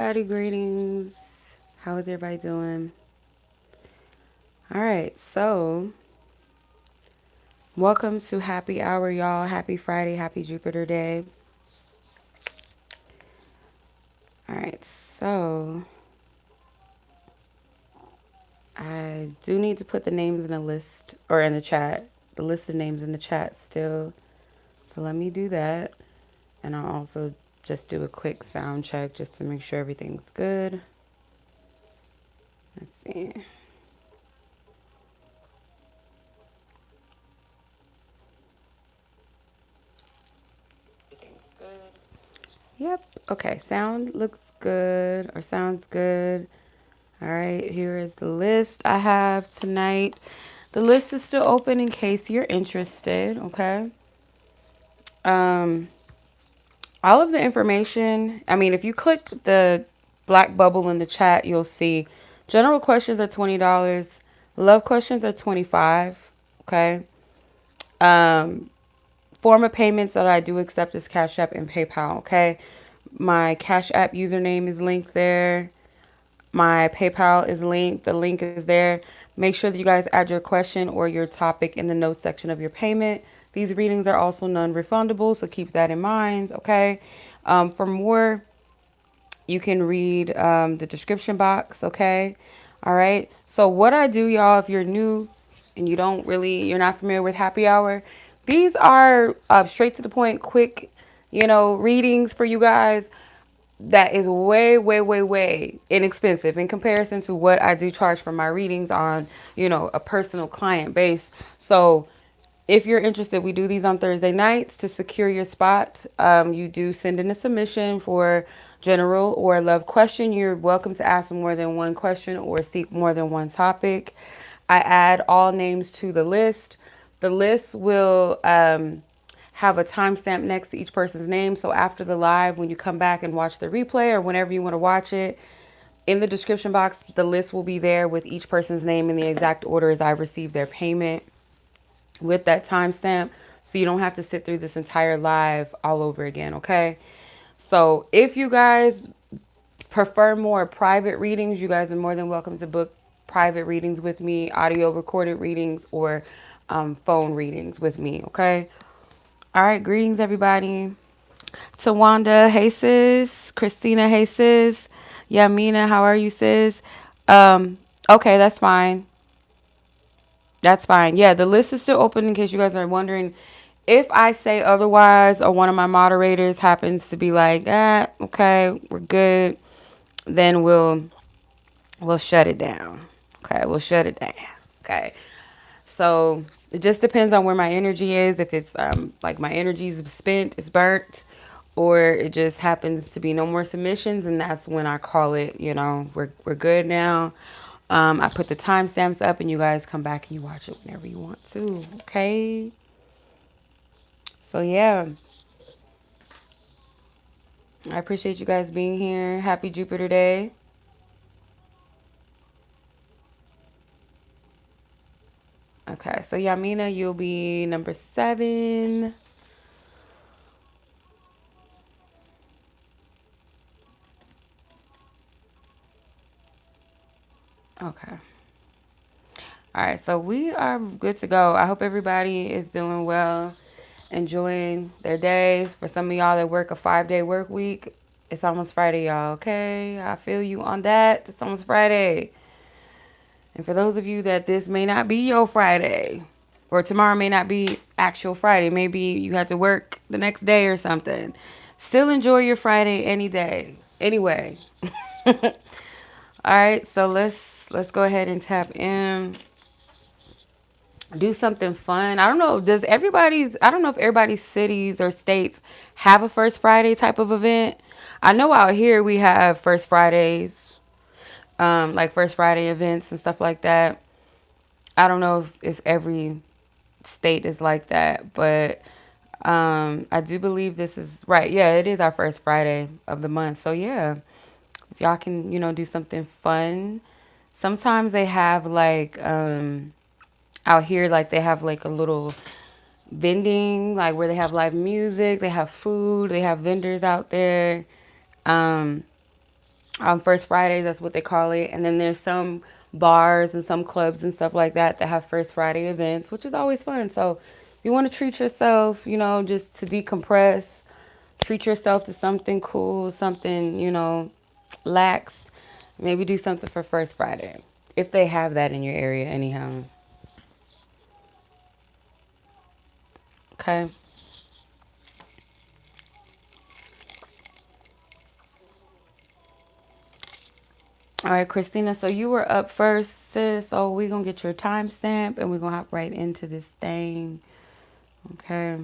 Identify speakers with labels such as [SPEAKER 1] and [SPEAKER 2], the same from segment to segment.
[SPEAKER 1] Greetings. How is everybody doing? All right, so welcome to Happy Hour, y'all. Happy Friday, happy Jupiter Day. All right, so I do need to put the names in a list or in the chat, the list of names in the chat still. So let me do that. And I'll also just do a quick sound check just to make sure everything's good. Let's see. Everything's good. Yep. Okay. Sound looks good or sounds good. All right. Here is the list I have tonight. The list is still open in case you're interested. Okay. Um, all of the information. I mean, if you click the black bubble in the chat, you'll see general questions are $20. Love questions are 25. Okay. Um, Form of payments that I do accept is Cash App and PayPal. Okay. My Cash App username is linked there. My PayPal is linked. The link is there. Make sure that you guys add your question or your topic in the notes section of your payment. These readings are also non-refundable, so keep that in mind, okay? For more, you can read the description box, okay? All right. So what I do, y'all, if you're new and you're not familiar with Happy Hour, these are straight to the point, quick, readings for you guys that is way, way, way, way inexpensive in comparison to what I do charge for my readings on, a personal client base. So if you're interested, we do these on Thursday nights to secure your spot. You do send in a submission for general or love question. You're welcome to ask more than one question or seek more than one topic. I add all names to the list. The list will have a timestamp next to each person's name. So after the live, when you come back and watch the replay or whenever you want to watch it, in the description box, the list will be there with each person's name in the exact order as I received their payment with that timestamp. So you don't have to sit through this entire live all over again, okay? So if you guys prefer more private readings, you guys are more than welcome to book private readings with me, audio recorded readings, or phone readings with me, okay? All right, greetings, everybody. Tawanda, hey sis. Christina, hey sis. Yaminah, how are you, sis? Okay, that's fine. That's fine. Yeah, the list is still open in case you guys are wondering. If I say otherwise or one of my moderators happens to be like, okay, we're good, then we'll shut it down. Okay, we'll shut it down. Okay. So it just depends on where my energy is. If it's like my energy's spent, it's burnt, or it just happens to be no more submissions, and that's when I call it, we're good now. I put the timestamps up and you guys come back and you watch it whenever you want to. Okay. So yeah. I appreciate you guys being here. Happy Jupiter Day. Okay, so Yaminah, you'll be number 7. Okay. All right, so we are good to go. I hope everybody is doing well, enjoying their days. For some of y'all that work a 5-day work week, it's almost Friday, y'all. Okay, I feel you on that. It's almost Friday. And for those of you that this may not be your Friday, or tomorrow may not be actual Friday, maybe you have to work the next day or something. Still enjoy your Friday any day. Anyway. All right, so let's go ahead and tap in. Do something fun. I don't know if everybody's cities or states have a First Friday type of event. I know out here we have First Fridays, like First Friday events and stuff like that. I don't know if every state is like that, but I do believe this is right. Yeah, it is our first Friday of the month. So yeah, if y'all can, do something fun. Sometimes they have like out here, like they have like a little vending, like where they have live music, they have food, they have vendors out there. Um First Fridays, that's what they call it. And then there's some bars and some clubs and stuff like that that have First Friday events, which is always fun. So if you want to treat yourself, just to decompress, treat yourself to something cool, something, lax, maybe do something for First Friday. If they have that in your area, anyhow. Okay. All right, Christina. So you were up first, sis. So we're going to get your timestamp and we're going to hop right into this thing. Okay.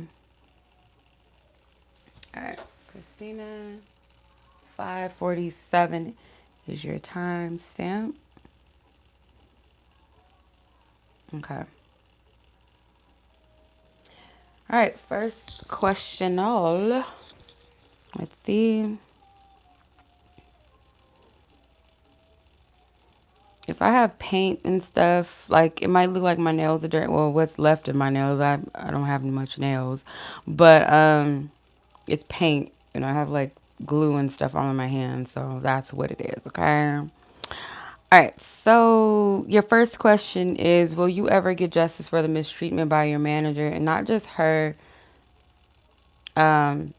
[SPEAKER 1] All right, Christina. 5:47 is your timestamp. Okay. All right, first question. All. Let's see. If I have paint and stuff, like it might look like my nails are dirty. Well, what's left of my nails, I don't have much nails, but it's paint. I have like glue and stuff all in my hands, so that's what it is. Okay. All right. So your first question is, will you ever get justice for the mistreatment by your manager, and not just her? Um,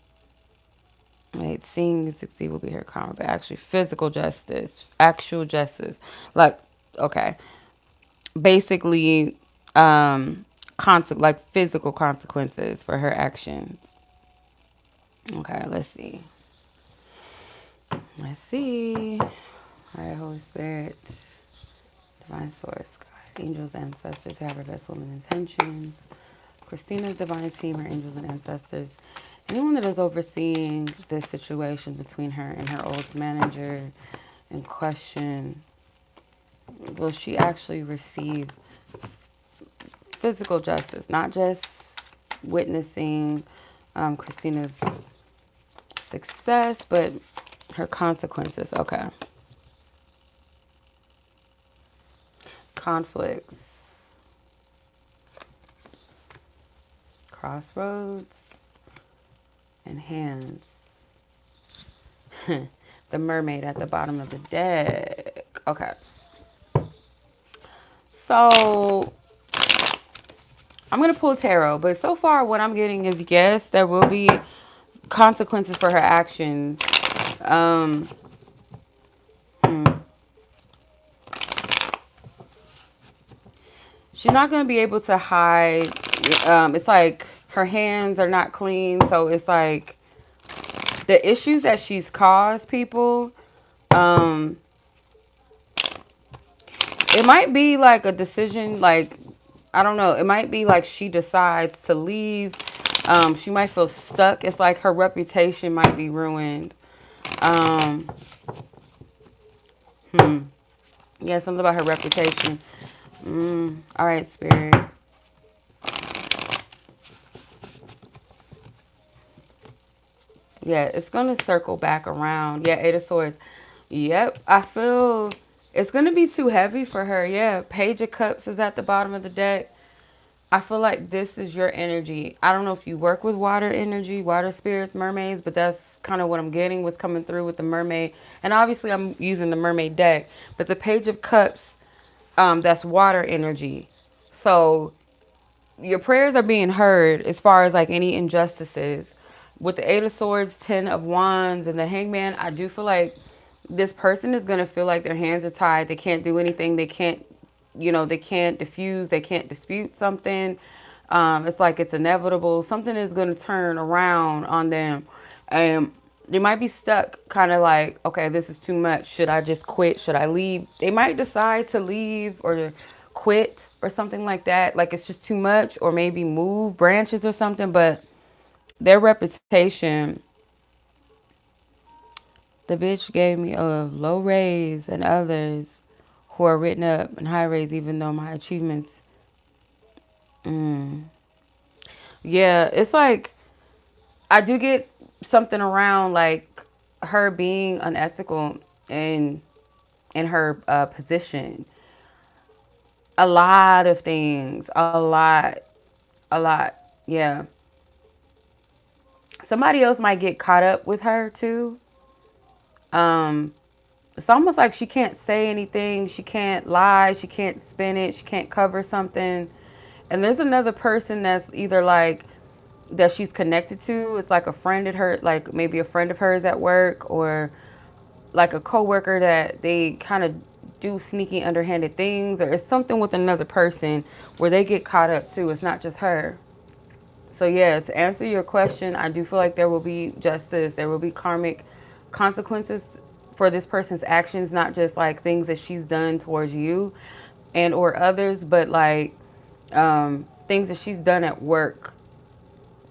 [SPEAKER 1] Right, seeing succeed will be her karma, but actually physical justice, actual justice. Like, okay, basically, like physical consequences for her actions. Okay, let's see. Let's see. All right, Holy Spirit, Divine Source, God, angels, ancestors, have her best woman intentions. Christina's divine team, her angels and ancestors. Anyone that is overseeing this situation between her and her old manager in question, will she actually receive physical justice, not just witnessing Christina's success, but her consequences? Okay. Conflicts, crossroads, and hands. The mermaid at the bottom of the deck. Okay. So I'm going to pull tarot, but so far what I'm getting is yes, there will be consequences for her actions. Um, she's not going to be able to hide. It's like her hands are not clean. So it's like the issues that she's caused people. Um, it might be like a decision, like, I don't know. It might be like she decides to leave. She might feel stuck. It's like her reputation might be ruined. Um, yeah, something about her reputation. All right, Spirit. Yeah, it's going to circle back around. Yeah, Eight of Swords. Yep, I feel it's going to be too heavy for her. Yeah, Page of Cups is at the bottom of the deck. I feel like this is your energy. I don't know if you work with water energy, water spirits, mermaids, but that's kind of what I'm getting, what's coming through with the mermaid. And obviously I'm using the mermaid deck, but the Page of Cups, that's water energy. So your prayers are being heard as far as like any injustices. With the Eight of Swords, Ten of Wands, and the Hangman, I do feel like this person is going to feel like their hands are tied. They can't do anything. They can't, they can't diffuse. They can't dispute something. It's like it's inevitable. Something is going to turn around on them. And they might be stuck kind of like, okay, this is too much. Should I just quit? Should I leave? They might decide to leave or quit or something like that. Like it's just too much, or maybe move branches or something. But their reputation, the bitch gave me a low raise and others who are written up in high raise, even though my achievements. Yeah, it's like I do get something around like her being unethical in her position. A lot of things, a lot. Yeah, somebody else might get caught up with her too. It's almost like she can't say anything, she can't lie, she can't spin it, she can't cover something. And there's another person that's either like that she's connected to. It's like a friend of her, like maybe a friend of hers at work, or like a coworker that they kind of do sneaky underhanded things, or it's something with another person where they get caught up too. It's not just her. So yeah, to answer your question, I do feel like there will be justice. There will be karmic consequences for this person's actions, not just like things that she's done towards you and or others, but like things that she's done at work,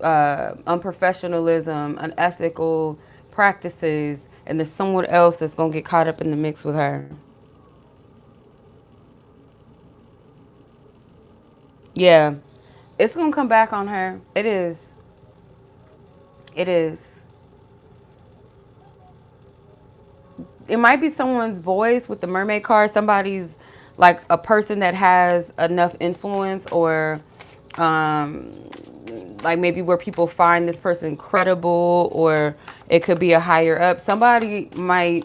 [SPEAKER 1] unprofessionalism, unethical practices, and there's someone else that's gonna get caught up in the mix with her. Yeah, it's gonna come back on her. It is. It is. It might be someone's voice with the mermaid card. Somebody's like a person that has enough influence, or um, like maybe where people find this person credible, or it could be a higher up. Somebody might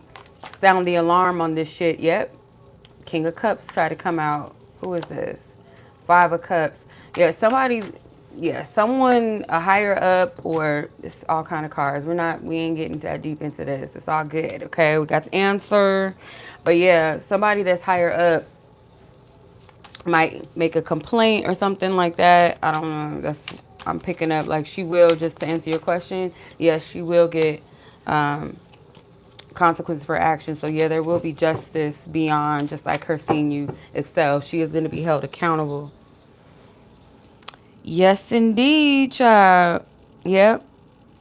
[SPEAKER 1] sound the alarm on this shit. Yep. King of Cups try to come out. Who is this? Five of Cups. Yeah, somebody, yeah, someone a higher up, or it's all kind of cards. We ain't getting that deep into this. It's all good. Okay, we got the answer. But yeah, somebody that's higher up might make a complaint or something like that. I don't know. I'm picking up like she will, just to answer your question. Yes, she will get um, consequences for action. So yeah, there will be justice beyond just like her seeing you excel. She is going to be held accountable. Yes, indeed, child. Yep,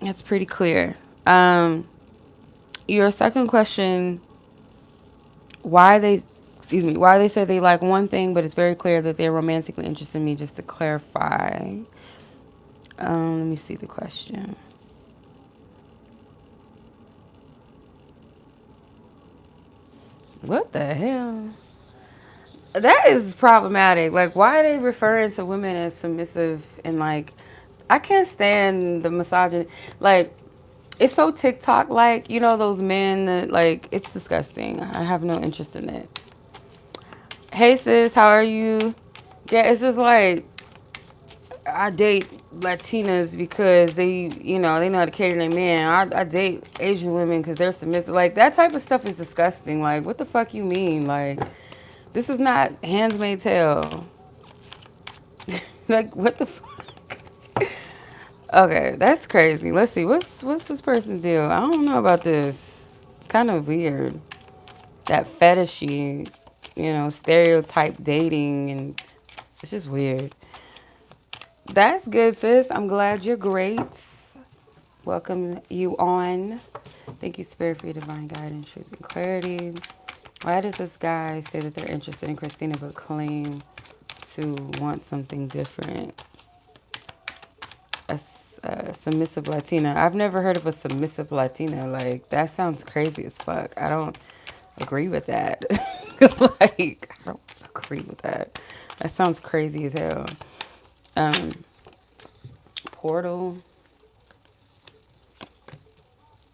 [SPEAKER 1] it's pretty clear. Your second question, why they, excuse me, why they say they like one thing, but it's very clear that they're romantically interested in me. Just to clarify, let me see the question. What the hell? That is problematic. Like, why are they referring to women as submissive and like, I can't stand the misogyny. Like, it's so TikTok like, you know, those men that like, it's disgusting. I have no interest in it. Hey sis, how are you? Yeah, it's just like, I date Latinas because they know how to cater their man. I date Asian women because they're submissive. Like, that type of stuff is disgusting. Like, what the fuck you mean? Like, this is not Handmaid's Tale. Like, what the fuck? Okay, that's crazy. Let's see. What's this person's deal? I don't know about this. Kind of weird. That fetishy, stereotype dating, and it's just weird. That's good, sis. I'm glad you're great. Welcome you on. Thank you, Spirit, for your divine guidance, truth, and clarity. Why does this guy say that they're interested in Christina but claim to want something different? A submissive Latina. I've never heard of a submissive Latina. Like, that sounds crazy as fuck. I don't agree with that. Like, I don't agree with that. That sounds crazy as hell. Um, Portal,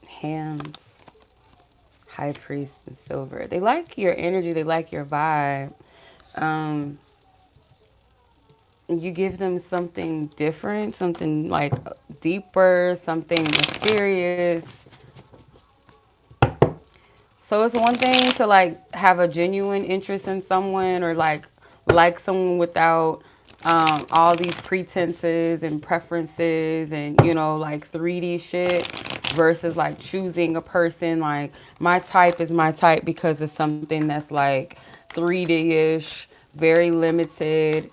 [SPEAKER 1] hands, high priest, and silver. They like your energy. They like your vibe. Um, you give them something different, something like deeper, something mysterious. So it's one thing to like have a genuine interest in someone, or like someone without all these pretenses and preferences and like 3D shit, versus like choosing a person like my type is my type because it's something that's like 3D-ish, very limited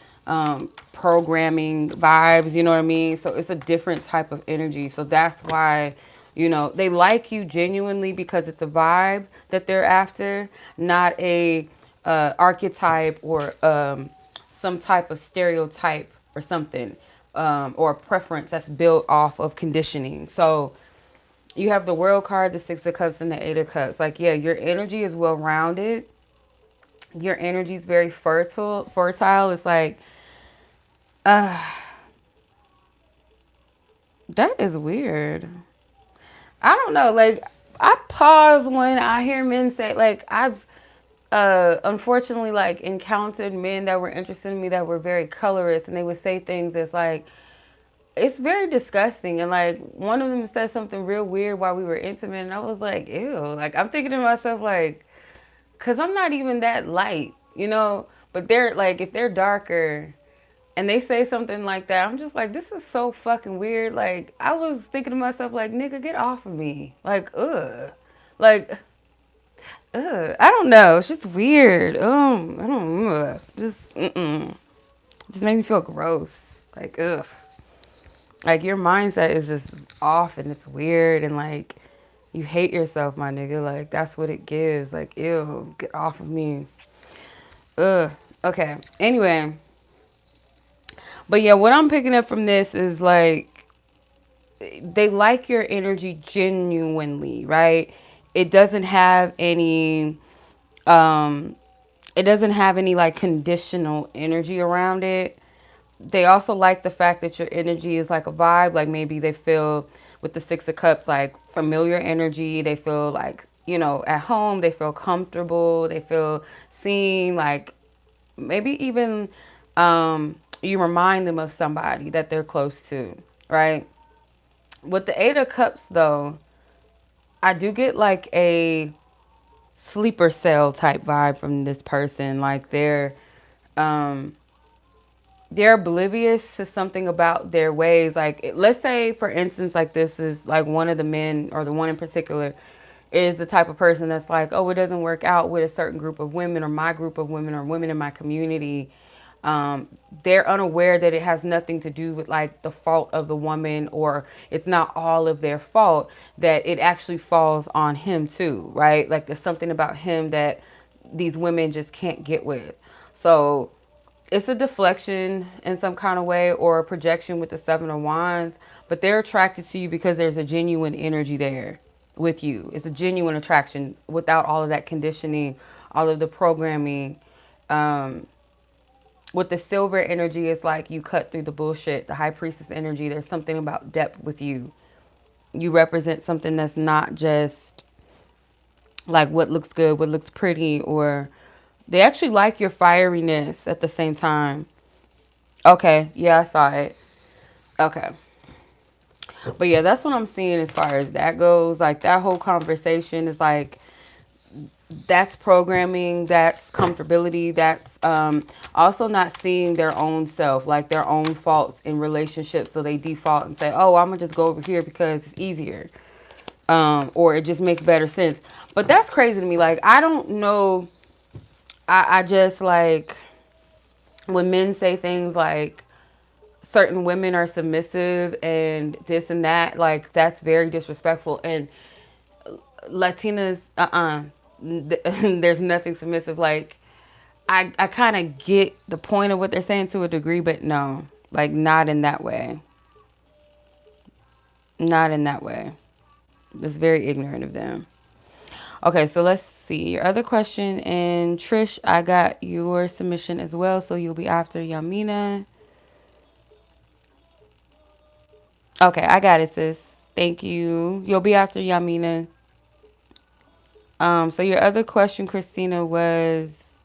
[SPEAKER 1] programming vibes, you know what I mean? So it's a different type of energy. So that's why, they like you genuinely because it's a vibe that they're after, not a archetype, or some type of stereotype or something, or a preference that's built off of conditioning. So you have the World card, the Six of Cups, and the Eight of Cups. Like, yeah, your energy is well rounded. Your energy is very fertile. Fertile. It's like, that is weird. I don't know. Like, I pause when I hear men say, like, I've unfortunately like encountered men that were interested in me that were very colorist, and they would say things that's like, it's very disgusting. And like one of them said something real weird while we were intimate, and I was like, ew. Like I'm thinking to myself, like, cause I'm not even that light, you know. But they're like, if they're darker and they say something like that, I'm just like, this is so fucking weird. Like I was thinking to myself, like, nigga, get off of me. Like, like, I don't know. It's just weird. I don't know. Just make me feel gross. Like, ugh. Like your mindset is just off and it's weird and like you hate yourself, my nigga. Like that's what it gives. Like, ew, get off of me. Ugh. Okay. Anyway, but yeah, what I'm picking up from this is like they like your energy genuinely, right? It doesn't have any um it doesn't have any like conditional energy around it. They also like the fact that your energy is like a vibe. Like maybe they feel with the Six of Cups like familiar energy. They feel like, you know, at home. They feel comfortable. They feel seen. Like maybe even you remind them of somebody that they're close to, right? With the Eight of Cups though, I do get like a sleeper cell type vibe from this person. Like um they're oblivious to something about their ways. Like, let's say, for instance, like this is like one of the men or the one in particular is the type of person that's like, oh, it doesn't work out with a certain group of women or my group of women or women in my community. They're unaware that it has nothing to do with like the fault of the woman or it's not all of their fault, that it actually falls on him too, right? Like there's something about him that these women just can't get with. So it's a deflection in some kind of way or a projection with the Seven of Wands, but they're attracted to you because there's a genuine energy there with you. It's a genuine attraction without all of that conditioning, all of the programming. Um, with the silver energy, it's like you cut through the bullshit. The high priestess energy, there's something about depth with you. You represent something that's not just like what looks good, what looks pretty, or they actually like your fieriness at the same time. Okay, yeah, I saw it. Okay. But yeah, that's what I'm seeing as far as that goes. Like that whole conversation is like that's programming, that's comfortability, that's also not seeing their own self, like their own faults in relationships. So they default and say, oh, I'm gonna just go over here because it's easier. Or it just makes better sense. But that's crazy to me. Like I don't know. I just like when men say things like certain women are submissive and this and that, like that's very disrespectful. And Latinas, there's nothing submissive. Like I kind of get the point of what they're saying to a degree, but no, like not in that way. Not in that way. It's very ignorant of them. Okay, so let's see your other question. And Trish, I got your submission as well, so you'll be after Yaminah. Okay, I got it, sis. Thank you. You'll be after Yaminah. So your other question, Christina, was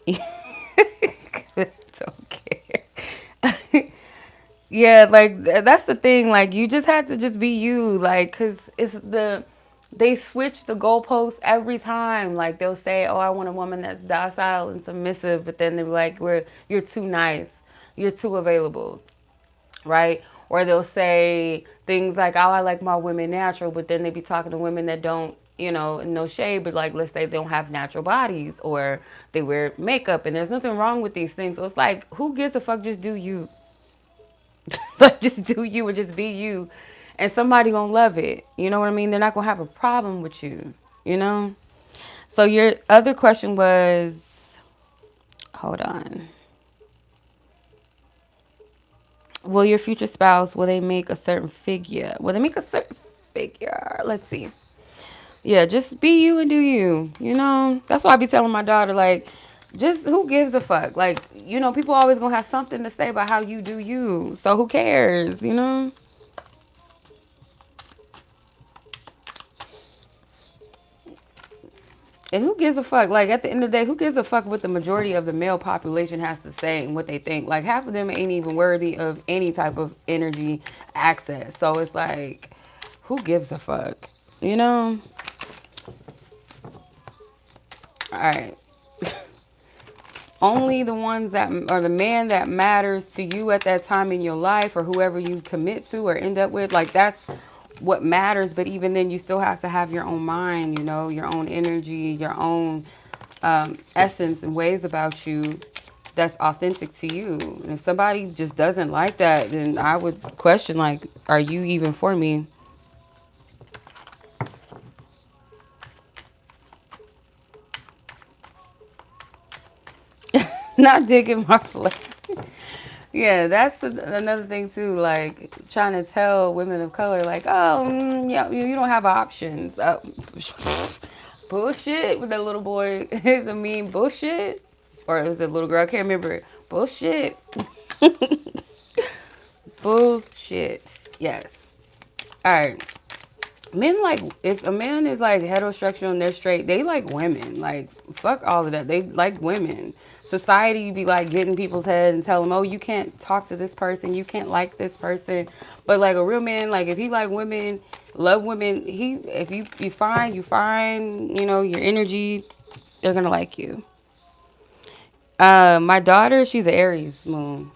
[SPEAKER 1] don't care. Yeah, like that's the thing. Like you just had to just be you, like, cause it's they switch the goalposts every time. Like they'll say, "Oh, I want a woman that's docile and submissive," but then they're like, "We're you're too nice, you're too available." Right? Or they'll say things like, "Oh, I like my women natural," but then they be talking to women that don't, you know, no shade, but like let's say they don't have natural bodies or they wear makeup, and there's nothing wrong with these things. So it's like, who gives a fuck? Just do you. Like just do you and just be you, and somebody gonna love it. You know what I mean? They're not gonna have a problem with you. You know. So your other question was, hold on. Will your future spouse, will they make a certain figure? Will they make a certain figure? Let's see. Yeah, just be you and do you. You know, that's why I be telling my daughter, like, just who gives a fuck? Like, you know, people always gonna have something to say about how you do you. So who cares? You know? And who gives a fuck? Like, at the end of the day, who gives a fuck what the majority of the male population has to say and what they think? Like, half of them ain't even worthy of any type of energy access. So it's like, who gives a fuck? You know? All right. Only the ones that are the man that matters to you at that time in your life, or whoever you commit to or end up with, like, that's what matters. But even then, you still have to have your own mind, you know, your own energy, your own essence and ways about you that's authentic to you. And if somebody just doesn't like that, then I would question, like, are you even for me? Not digging my flesh. Yeah, that's another thing too. Like, trying to tell women of color, like, oh, yeah, you don't have options. Bullshit with that little boy. Is it mean bullshit? Or it was a little girl? I can't remember. Bullshit. Bullshit. Yes. All right. Men, like, if a man is like heterosexual and they're straight, they like women. Like, fuck all of that. They like women. Society be like getting people's head and tell them, oh, you can't talk to this person, you can't like this person. But like a real man, like if he like women, love women, if you find you know, your energy, they're gonna like you. My daughter, she's an Aries moon.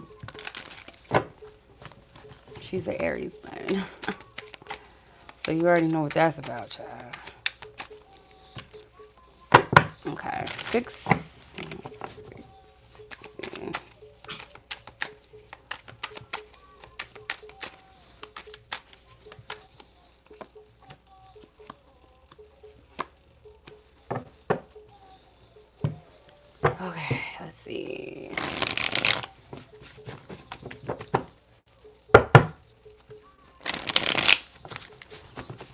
[SPEAKER 1] She's an Aries man. So you already know what that's about, child. Okay, six. Okay, let's see.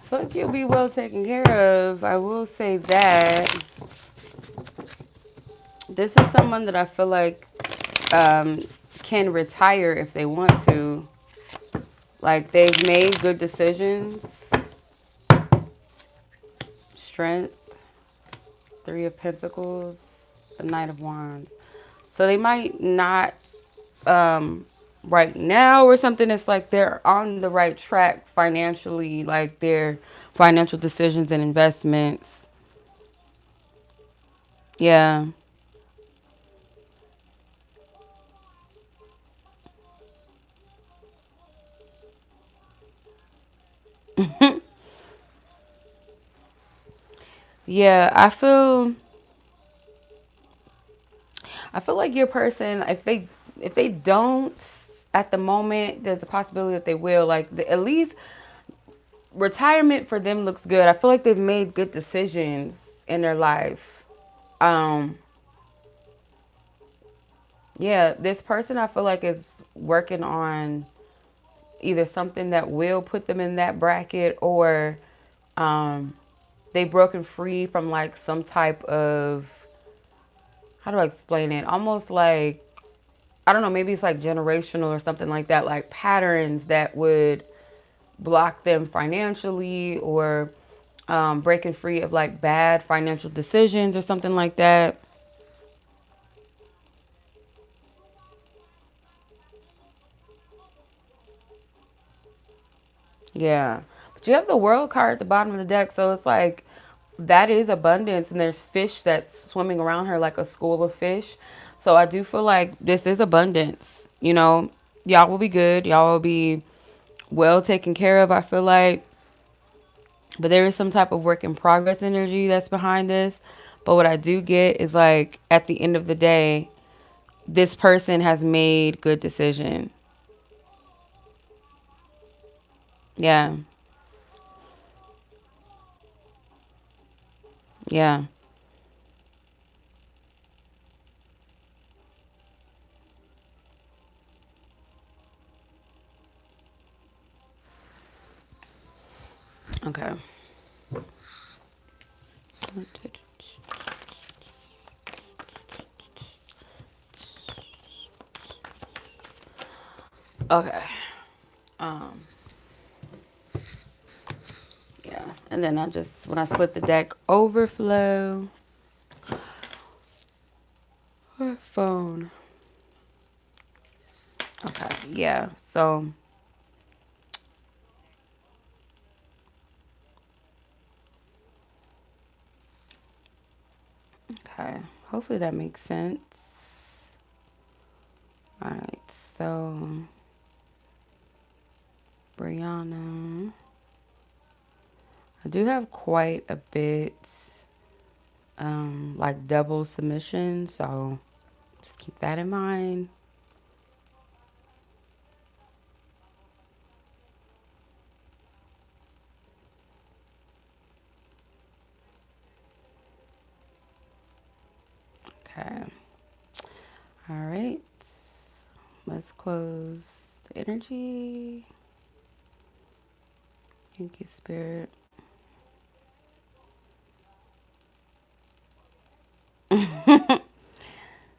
[SPEAKER 1] Fuck, you'll be well taken care of. I will say that this is someone that I feel like um, can retire if they want to. Like, they've made good decisions. Strength, Three of Pentacles, the Knight of Wands. So they might not right now or something. It's like they're on the right track financially, like their financial decisions and investments. Yeah. Yeah, I feel like your person, if they don't at the moment, there's a possibility that they will. Like, at least retirement for them looks good. I feel like they've made good decisions in their life. Um, yeah, this person I feel like is working on either something that will put them in that bracket, or um, they've broken free from like some type of, how do I explain it? Almost like, I don't know, maybe it's like generational or something like that, like patterns that would block them financially, or breaking free of like bad financial decisions or something like that. Yeah. But you have the world card at the bottom of the deck, so it's like that is abundance, and there's fish that's swimming around her like a school of fish. So I do feel like this is abundance. You know, y'all will be good. Y'all will be well taken care of, I feel like. But there is some type of work in progress energy that's behind this. But what I do get is like at the end of the day, this person has made good decision. Yeah. Yeah. Okay. Okay. Um, yeah. And then I just, when I split the deck, overflow. phone. Okay, yeah. So, okay. Hopefully that makes sense. All right. So, Breyonna. I do have quite a bit, like double submission. So, just keep that in mind. Okay. All right. Let's close the energy. Thank you, Spirit.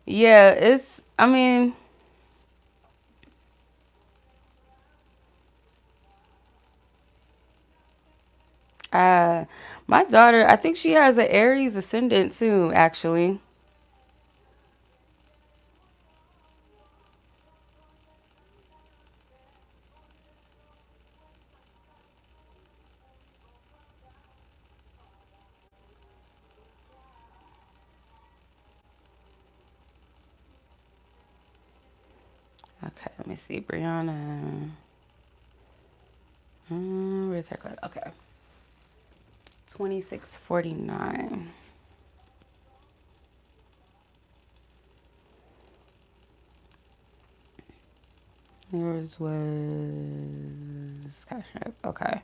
[SPEAKER 1] Yeah, I mean, uh, my daughter, I think she has an Aries ascendant too, actually. Okay, let me see. Breyonna. Where's her card? Okay. 2649. Yours was Cash App. Okay.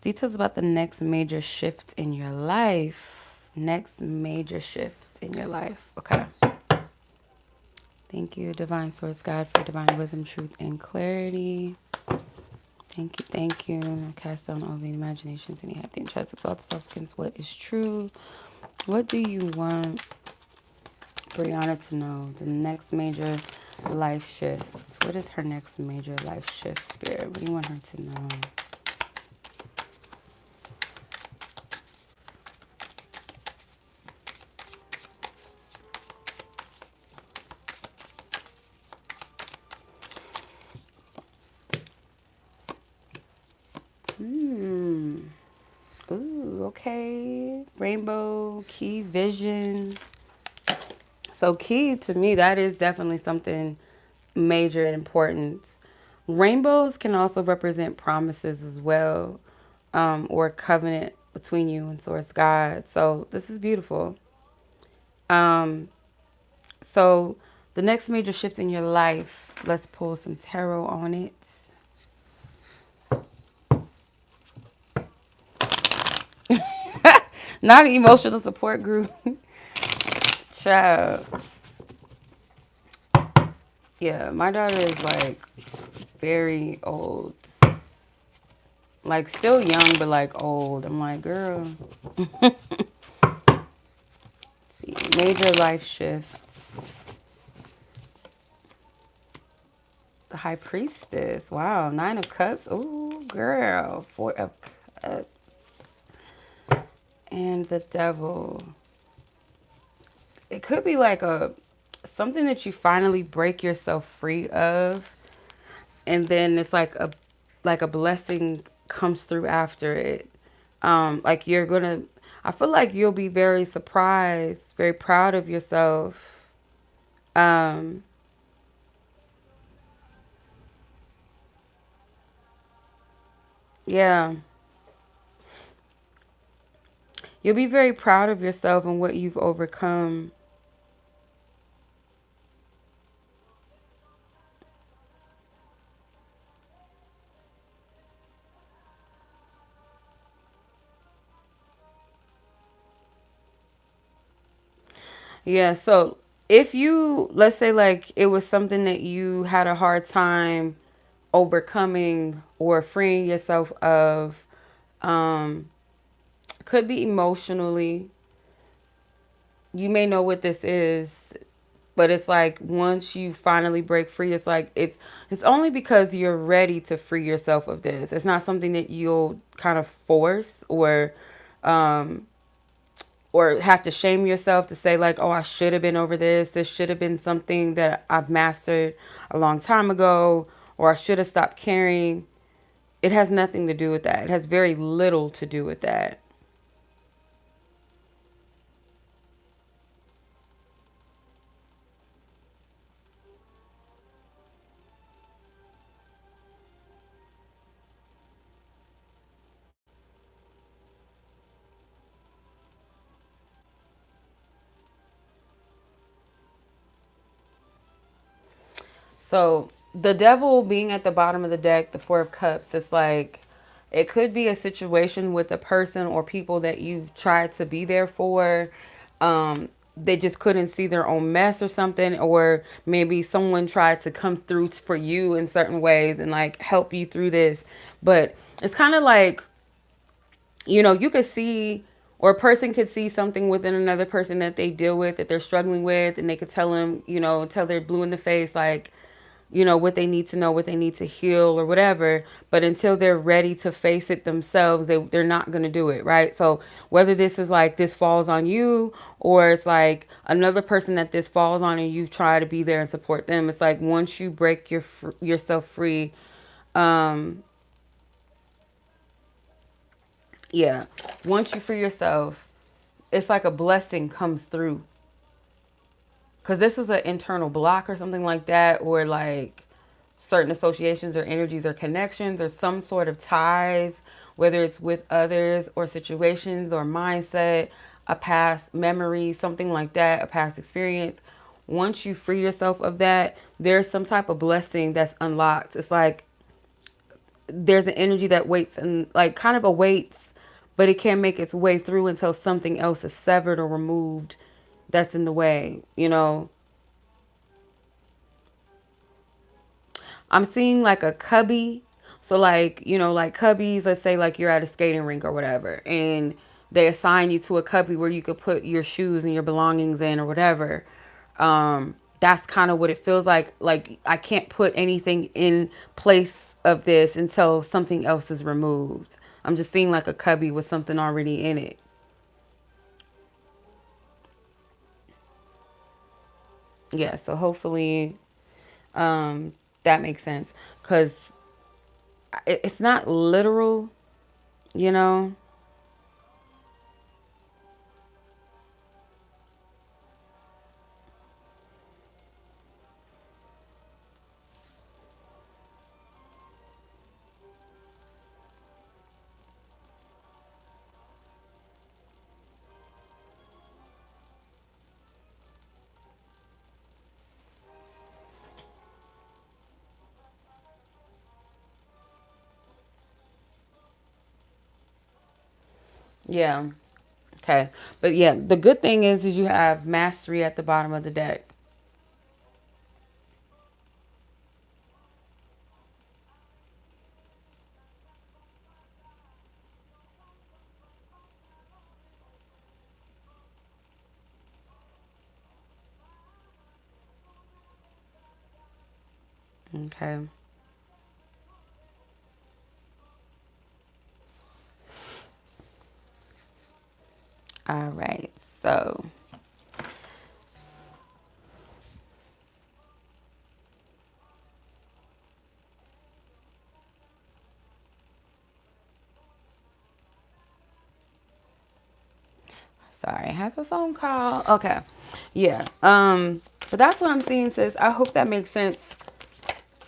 [SPEAKER 1] Details about the next major shift in your life. Next major shift in your life. Okay. Thank you, Divine Source God, for divine wisdom, truth, and clarity. Thank you, thank you. Cast down all vain imaginations, any high thing, tries to exalt itself against what is true. What do you want Breyonna to know? The next major life shifts. What is her next major life shift, Spirit? What do you want her to know? Hmm. Ooh, okay. Rainbow, key, vision. So key to me, that is definitely something major and important. Rainbows can also represent promises as well, or covenant between you and Source God. So this is beautiful. Um, so the next major shift in your life, let's pull some tarot on it. Not an emotional support group. Child. Yeah, my daughter is like very old. Like still young, but like old. I'm like, girl. See, major life shifts. The High Priestess. Wow, Nine of Cups. Ooh, girl. Four of Cups. And the Devil. It could be like a something that you finally break yourself free of, and then it's like a blessing comes through after it. Like you're gonna, I feel like you'll be very surprised, very proud of yourself. Um, yeah, you'll be very proud of yourself and what you've overcome. Yeah, so if you, let's say like it was something that you had a hard time overcoming or freeing yourself of, um, could be emotionally. You may know what this is, but it's like once you finally break free, it's like it's only because you're ready to free yourself of this. It's not something that you'll kind of force or um or have to shame yourself to say like, oh, I should have been over this. This should have been something that I've mastered a long time ago, or I should have stopped caring. It has nothing to do with that. It has very little to do with that. So the devil being at the bottom of the deck, the Four of Cups, it's like it could be a situation with a person or people that you've tried to be there for. They just couldn't see their own mess or something, or maybe someone tried to come through for you in certain ways and like help you through this. But it's kind of like, you could see, or a person could see something within another person that they deal with, that they're struggling with, and they could tell them, until they're blue in the face, like, what they need to know, what they need to heal or whatever. But until they're ready to face it themselves, they're not going to do it. Right. So whether this is like this falls on you, or it's like another person that this falls on and you try to be there and support them. It's like once you break yourself free, um, yeah, once you free yourself, it's like a blessing comes through. Because this is an internal block or something like that, or like certain associations or energies or connections or some sort of ties, whether it's with others or situations or mindset, a past memory, something like that, a past experience. Once you free yourself of that, there's some type of blessing that's unlocked. It's like there's an energy that waits and like kind of awaits, but it can't make its way through until something else is severed or removed that's in the way. I'm seeing like a cubby. So like, like cubbies, let's say like you're at a skating rink or whatever, and they assign you to a cubby where you could put your shoes and your belongings in or whatever. That's kind of what it feels like. Like I can't put anything in place of this until something else is removed. I'm just seeing like a cubby with something already in it. Yeah, so hopefully that makes sense, cuz it's not literal, you know. Yeah. Okay. But yeah, the good thing is you have mastery at the bottom of the deck. Okay. All right. So, sorry, I have a phone call. Okay. Yeah. But that's what I'm seeing, sis. I hope that makes sense.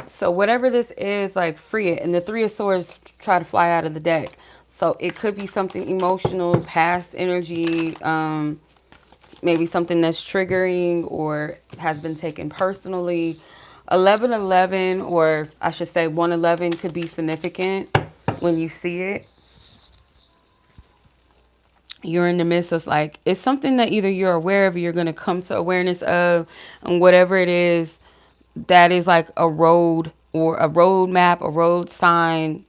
[SPEAKER 1] So whatever this is, like free it. And the Three of Swords try to fly out of the deck. So it could be something emotional, past energy, maybe something that's triggering or has been taken personally. 1111, or I should say 111, could be significant when you see it. You're in the midst of like, it's something that either you're aware of or you're going to come to awareness of, and whatever it is, that is like a road or a road map, a road sign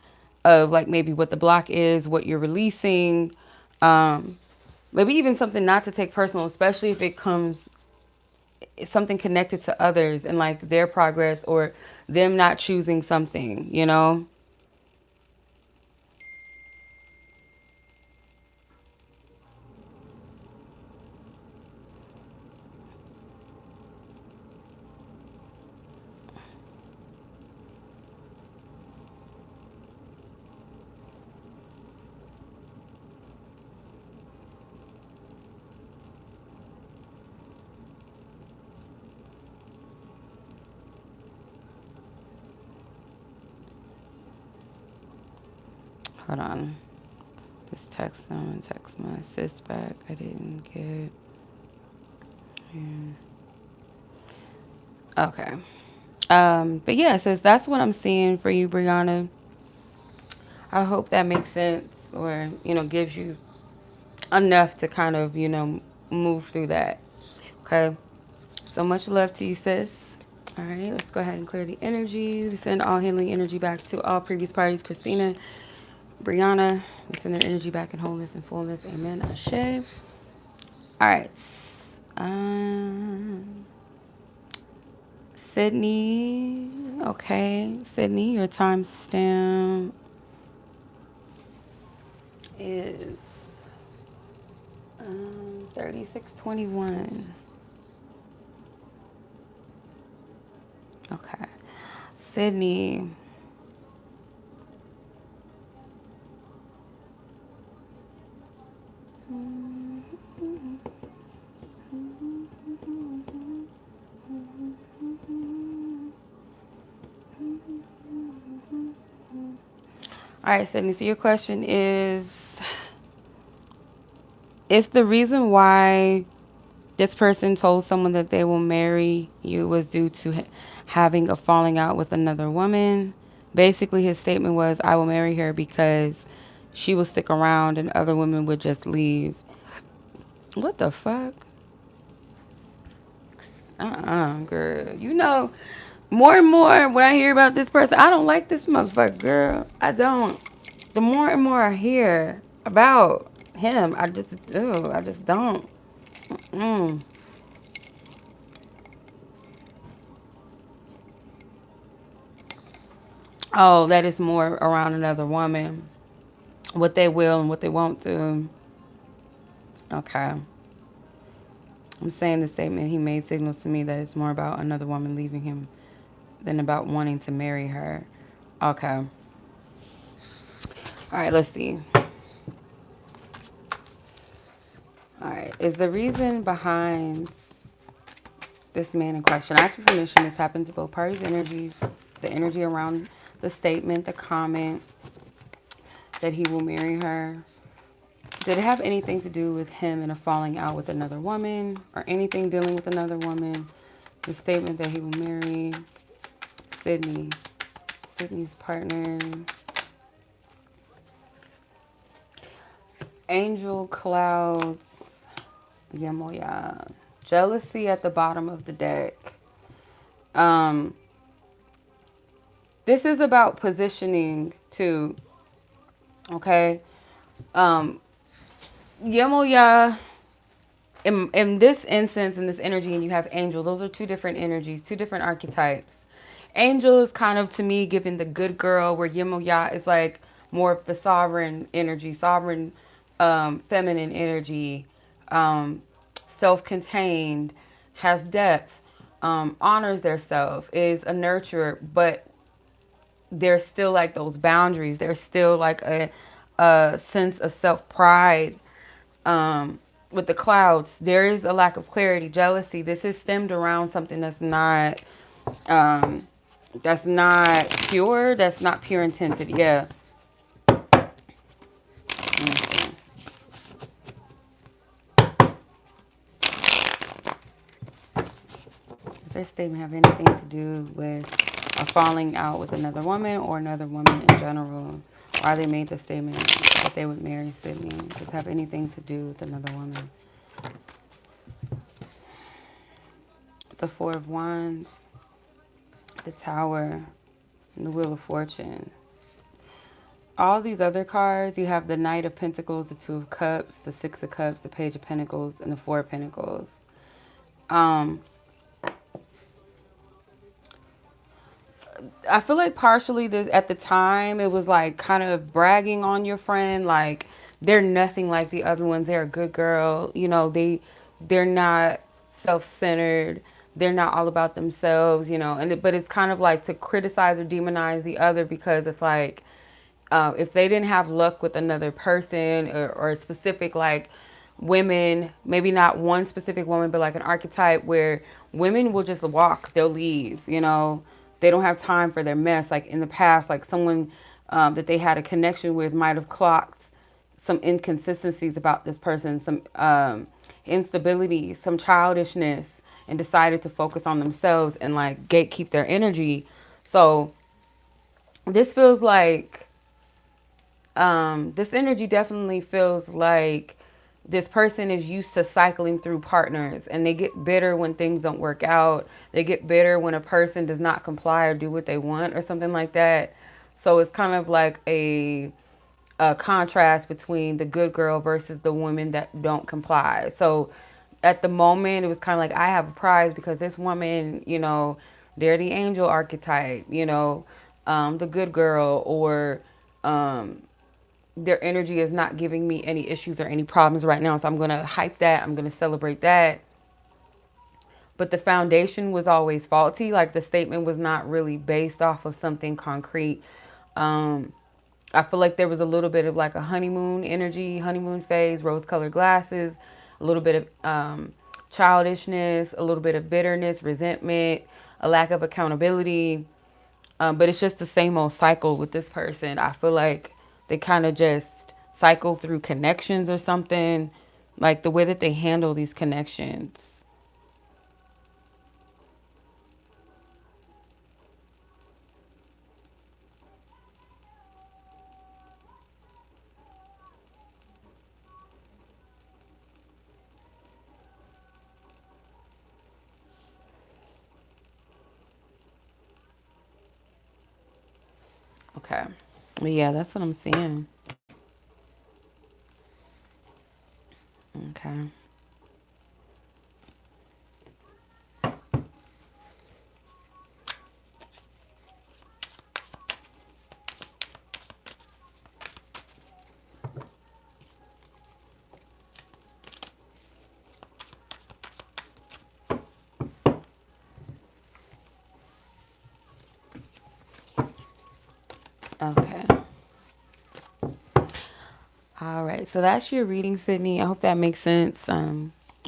[SPEAKER 1] of like maybe what the block is, what you're releasing. Maybe even something not to take personal, especially if it comes something connected to others and like their progress or them not choosing something. Hold on. Just text them and text my sis back. I didn't get. Okay. But yeah, sis, that's what I'm seeing for you, Breyonna. I hope that makes sense, or gives you enough to kind of move through that. Okay. So much love to you, sis. All right, let's go ahead and clear the energy. We send all healing energy back to all previous parties. Christina, Breyonna, we send their energy back in wholeness and fullness. Amen. Ashe. All right. Um, Sydney. Okay, Sydney, your timestamp is 3621. Okay. Sydney. All right, Sydney, so your question is, if the reason why this person told someone that they will marry you was due to having a falling out with another woman, basically his statement was, I will marry her because she will stick around and other women would just leave. What the fuck? Girl. More and more when I hear about this person, I don't like this motherfucker, girl. I don't. The more and more I hear about him, I just don't. Mm. Oh, that is more around another woman. What they will and what they won't do. Okay. I'm saying the statement he made signals to me that it's more about another woman leaving him than about wanting to marry her. Okay. All right, let's see. All right. Is the reason behind this man in question? Ask for permission to tap into both parties' energies, the energy around the statement, the comment that he will marry her. Did it have anything to do with him in a falling out with another woman or anything dealing with another woman? The statement that he will marry Sydney, Sydney's partner. Angel clouds, Yamoya. Jealousy at the bottom of the deck. This is about positioning too. Okay. Yamoya. In this instance, in this energy, and you have angel, those are two different energies, two different archetypes. Angel is kind of, to me, giving the good girl, where Yemoya is like more of the sovereign energy, sovereign feminine energy, self-contained, has depth, honors their self, is a nurturer, but there's still like those boundaries. There's still like a sense of self-pride. With the clouds, there is a lack of clarity, jealousy. This is stemmed around something that's not pure, that's not pure intensity. Yeah. Does their statement have anything to do with a falling out with another woman or another woman in general? Why they made the statement that they would marry Sydney? Does it have anything to do with another woman? The Four of Wands, the Tower, and the Wheel of Fortune. All these other cards, you have the Knight of Pentacles, the Two of Cups, the Six of Cups, the Page of Pentacles, and the Four of Pentacles. I feel like partially this at the time it was like kind of bragging on your friend, like they're nothing like the other ones. They're a good girl, they're not self-centered. They're not all about themselves, but it's kind of like to criticize or demonize the other because it's like if they didn't have luck with another person or a specific like women, maybe not one specific woman, but like an archetype where women will just walk, they'll leave, they don't have time for their mess. Like in the past, like someone that they had a connection with might have clocked some inconsistencies about this person, some instability, some childishness, and decided to focus on themselves and like gatekeep their energy. So this feels like this energy definitely feels like this person is used to cycling through partners, and they get bitter when things don't work out. They get bitter when a person does not comply or do what they want or something like that. So it's kind of like a contrast between the good girl versus the women that don't comply. So at the moment, it was kind of like I have a prize because this woman, they're the angel archetype, the good girl, or their energy is not giving me any issues or any problems right now. So I'm going to hype that. I'm going to celebrate that. But the foundation was always faulty. Like the statement was not really based off of something concrete. I feel like there was a little bit of like a honeymoon energy, honeymoon phase, rose colored glasses, a little bit of childishness, a little bit of bitterness, resentment, a lack of accountability. But it's just the same old cycle with this person. I feel like they kind of just cycle through connections or something, like the way that they handle these connections. Okay. But yeah, that's what I'm seeing. Okay. Okay. All right. So that's your reading, Sydney. I hope that makes sense.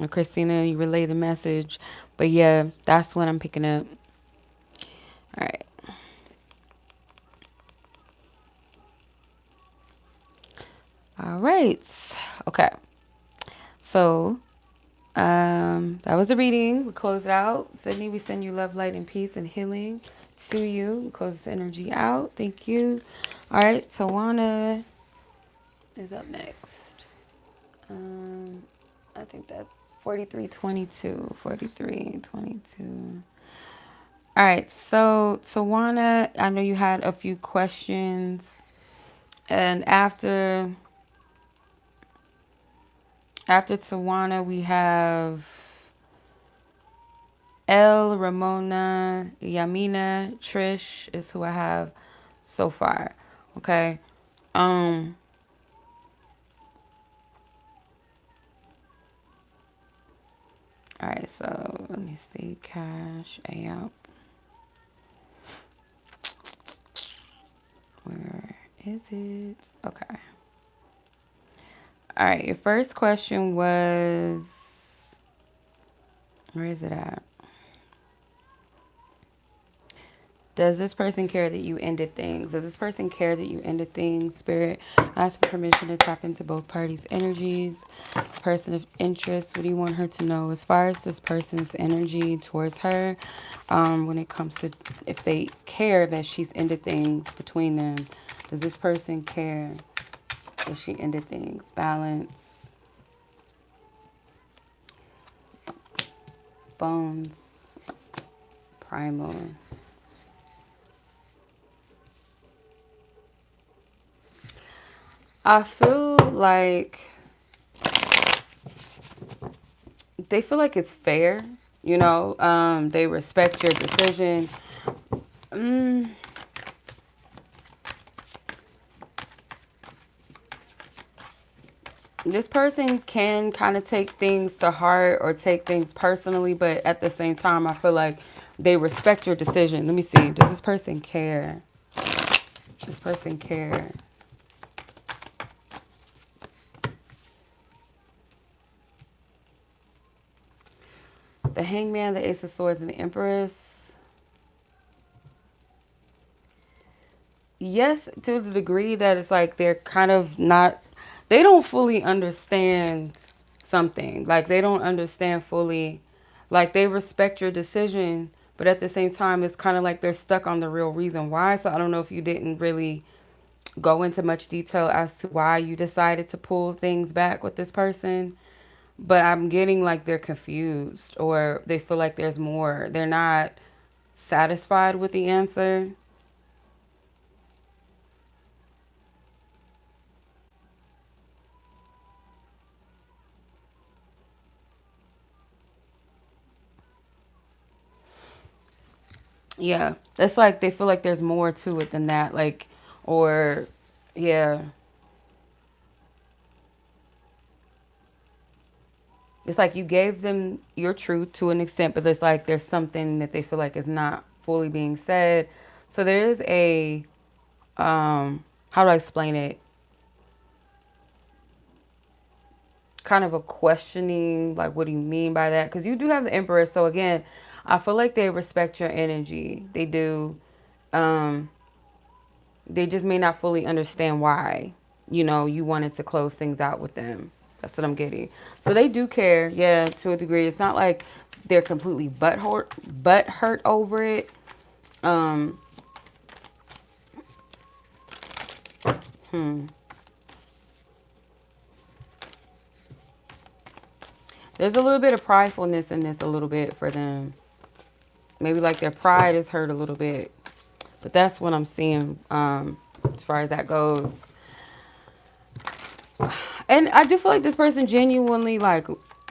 [SPEAKER 1] Christina, you relay the message. But yeah, that's what I'm picking up. All right. All right. Okay. So that was the reading. We close it out. Sydney, we send you love, light, and peace and healing to you. We close this energy out. Thank you. All right. Tawana is up next. I think that's 4322. 4322. All right. So, Tawana, I know you had a few questions. And after Tawana, we have Elle, Ramona, Yaminah, Trish is who I have so far. Okay. Um. All right. So let me see. Cash out. Where is it? Okay. All right. Your first question was, where is it at? Does this person care that you ended things? Does this person care that you ended things? Spirit, ask for permission to tap into both parties' energies. Person of interest, what do you want her to know? As far as this person's energy towards her, when it comes to if they care that she's ended things between them, does this person care that she ended things? Balance, bones, primal. I feel like they feel like it's fair, they respect your decision. Mm, this person can kind of take things to heart or take things personally, but at the same time, I feel like they respect your decision. Let me see. Does this person care? This person care? The Hangman, the Ace of Swords, and the Empress. yes, to the degree that it's like they're kind of not, they don't fully understand something. Like they don't understand fully, like they respect your decision, but at the same time, it's kind of like they're stuck on the real reason why. So I don't know if you didn't really go into much detail as to why you decided to pull things back with this person. But I'm getting like they're confused or they feel like there's more. They're not satisfied with the answer. Yeah, it's like they feel like there's more to it than that. Like, or, yeah, it's like you gave them your truth to an extent, but it's like there's something that they feel like is not fully being said. So there is a, how do I explain it? Kind of a questioning, like, what do you mean by that? Because you do have the Empress. So again, I feel like they respect your energy. They do. Um, they just may not fully understand why, you wanted to close things out with them. That's what I'm getting. So they do care, yeah, to a degree. It's not like they're completely butt hurt over it. Um, there's a little bit of pridefulness in this, a little bit for them. Maybe like their pride is hurt a little bit, but that's what I'm seeing. As far as that goes, and I do feel like this person genuinely like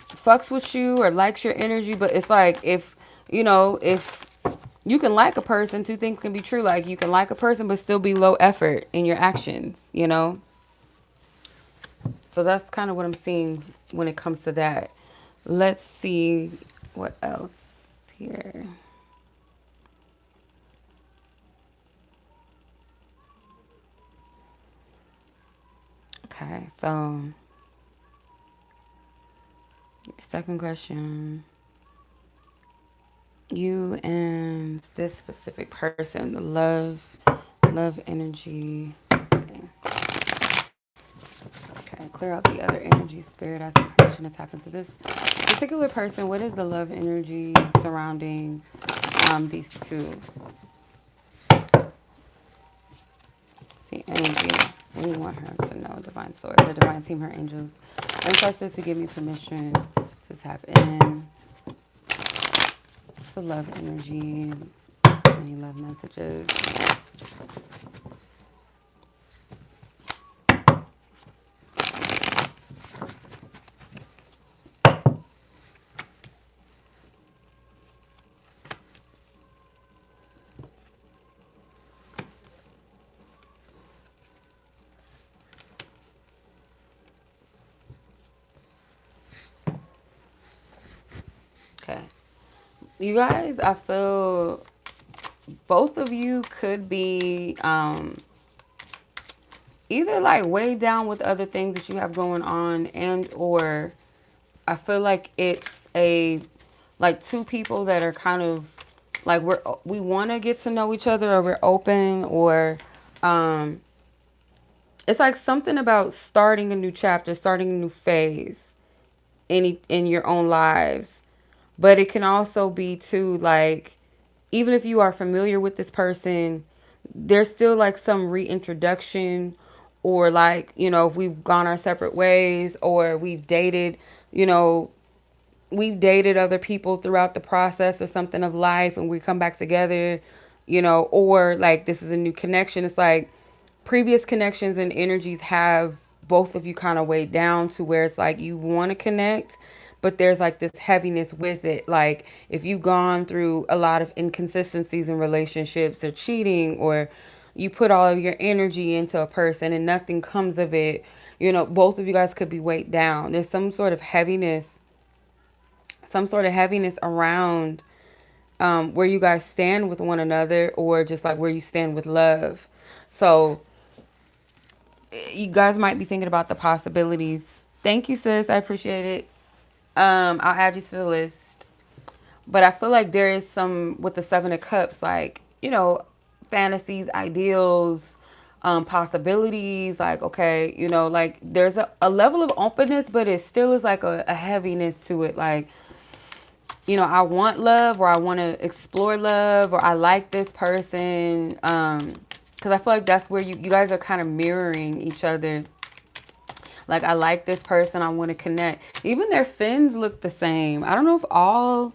[SPEAKER 1] fucks with you or likes your energy, but it's like if you can like a person, two things can be true. Like you can like a person but still be low effort in your actions. So that's kind of what I'm seeing when it comes to that. Let's see what else here. Okay, so second question. You and this specific person, the love energy. Let's see. Okay, clear out the other energy, spirit as permission has happened to this particular person. What is the love energy surrounding these two? See, energy. We want her to know divine source, her divine team, her angels, ancestors who give me permission to tap in. It's the love energy. Any love messages? Okay. You guys, I feel both of you could be either like way down with other things that you have going on, and or I feel like it's a like two people that are kind of like we want to get to know each other, or we're open, or um it's like something about starting a new chapter, starting a new phase in your own lives. But it can also be too like, even if you are familiar with this person, there's still like some reintroduction, or like, if we've gone our separate ways, or you know, we've dated other people throughout the process or something of life, and we come back together, or like this is a new connection. It's like previous connections and energies have both of you kind of weighed down to where it's like you want to connect, but there's like this heaviness with it. Like if you've gone through a lot of inconsistencies in relationships or cheating, or you put all of your energy into a person and nothing comes of it, both of you guys could be weighed down. There's some sort of heaviness around where you guys stand with one another, or just like where you stand with love. So you guys might be thinking about the possibilities. Thank you, sis. I appreciate it. I'll add you to the list. But I feel like there is some with the Seven of Cups, like, fantasies, ideals, possibilities. Like, okay, like there's a level of openness, but it still is like a heaviness to it. Like, I want love, or I want to explore love, or I like this person. Because I feel like that's where you guys are kind of mirroring each other. Like, I like this person, I want to connect. Even their fins look the same. I don't know if all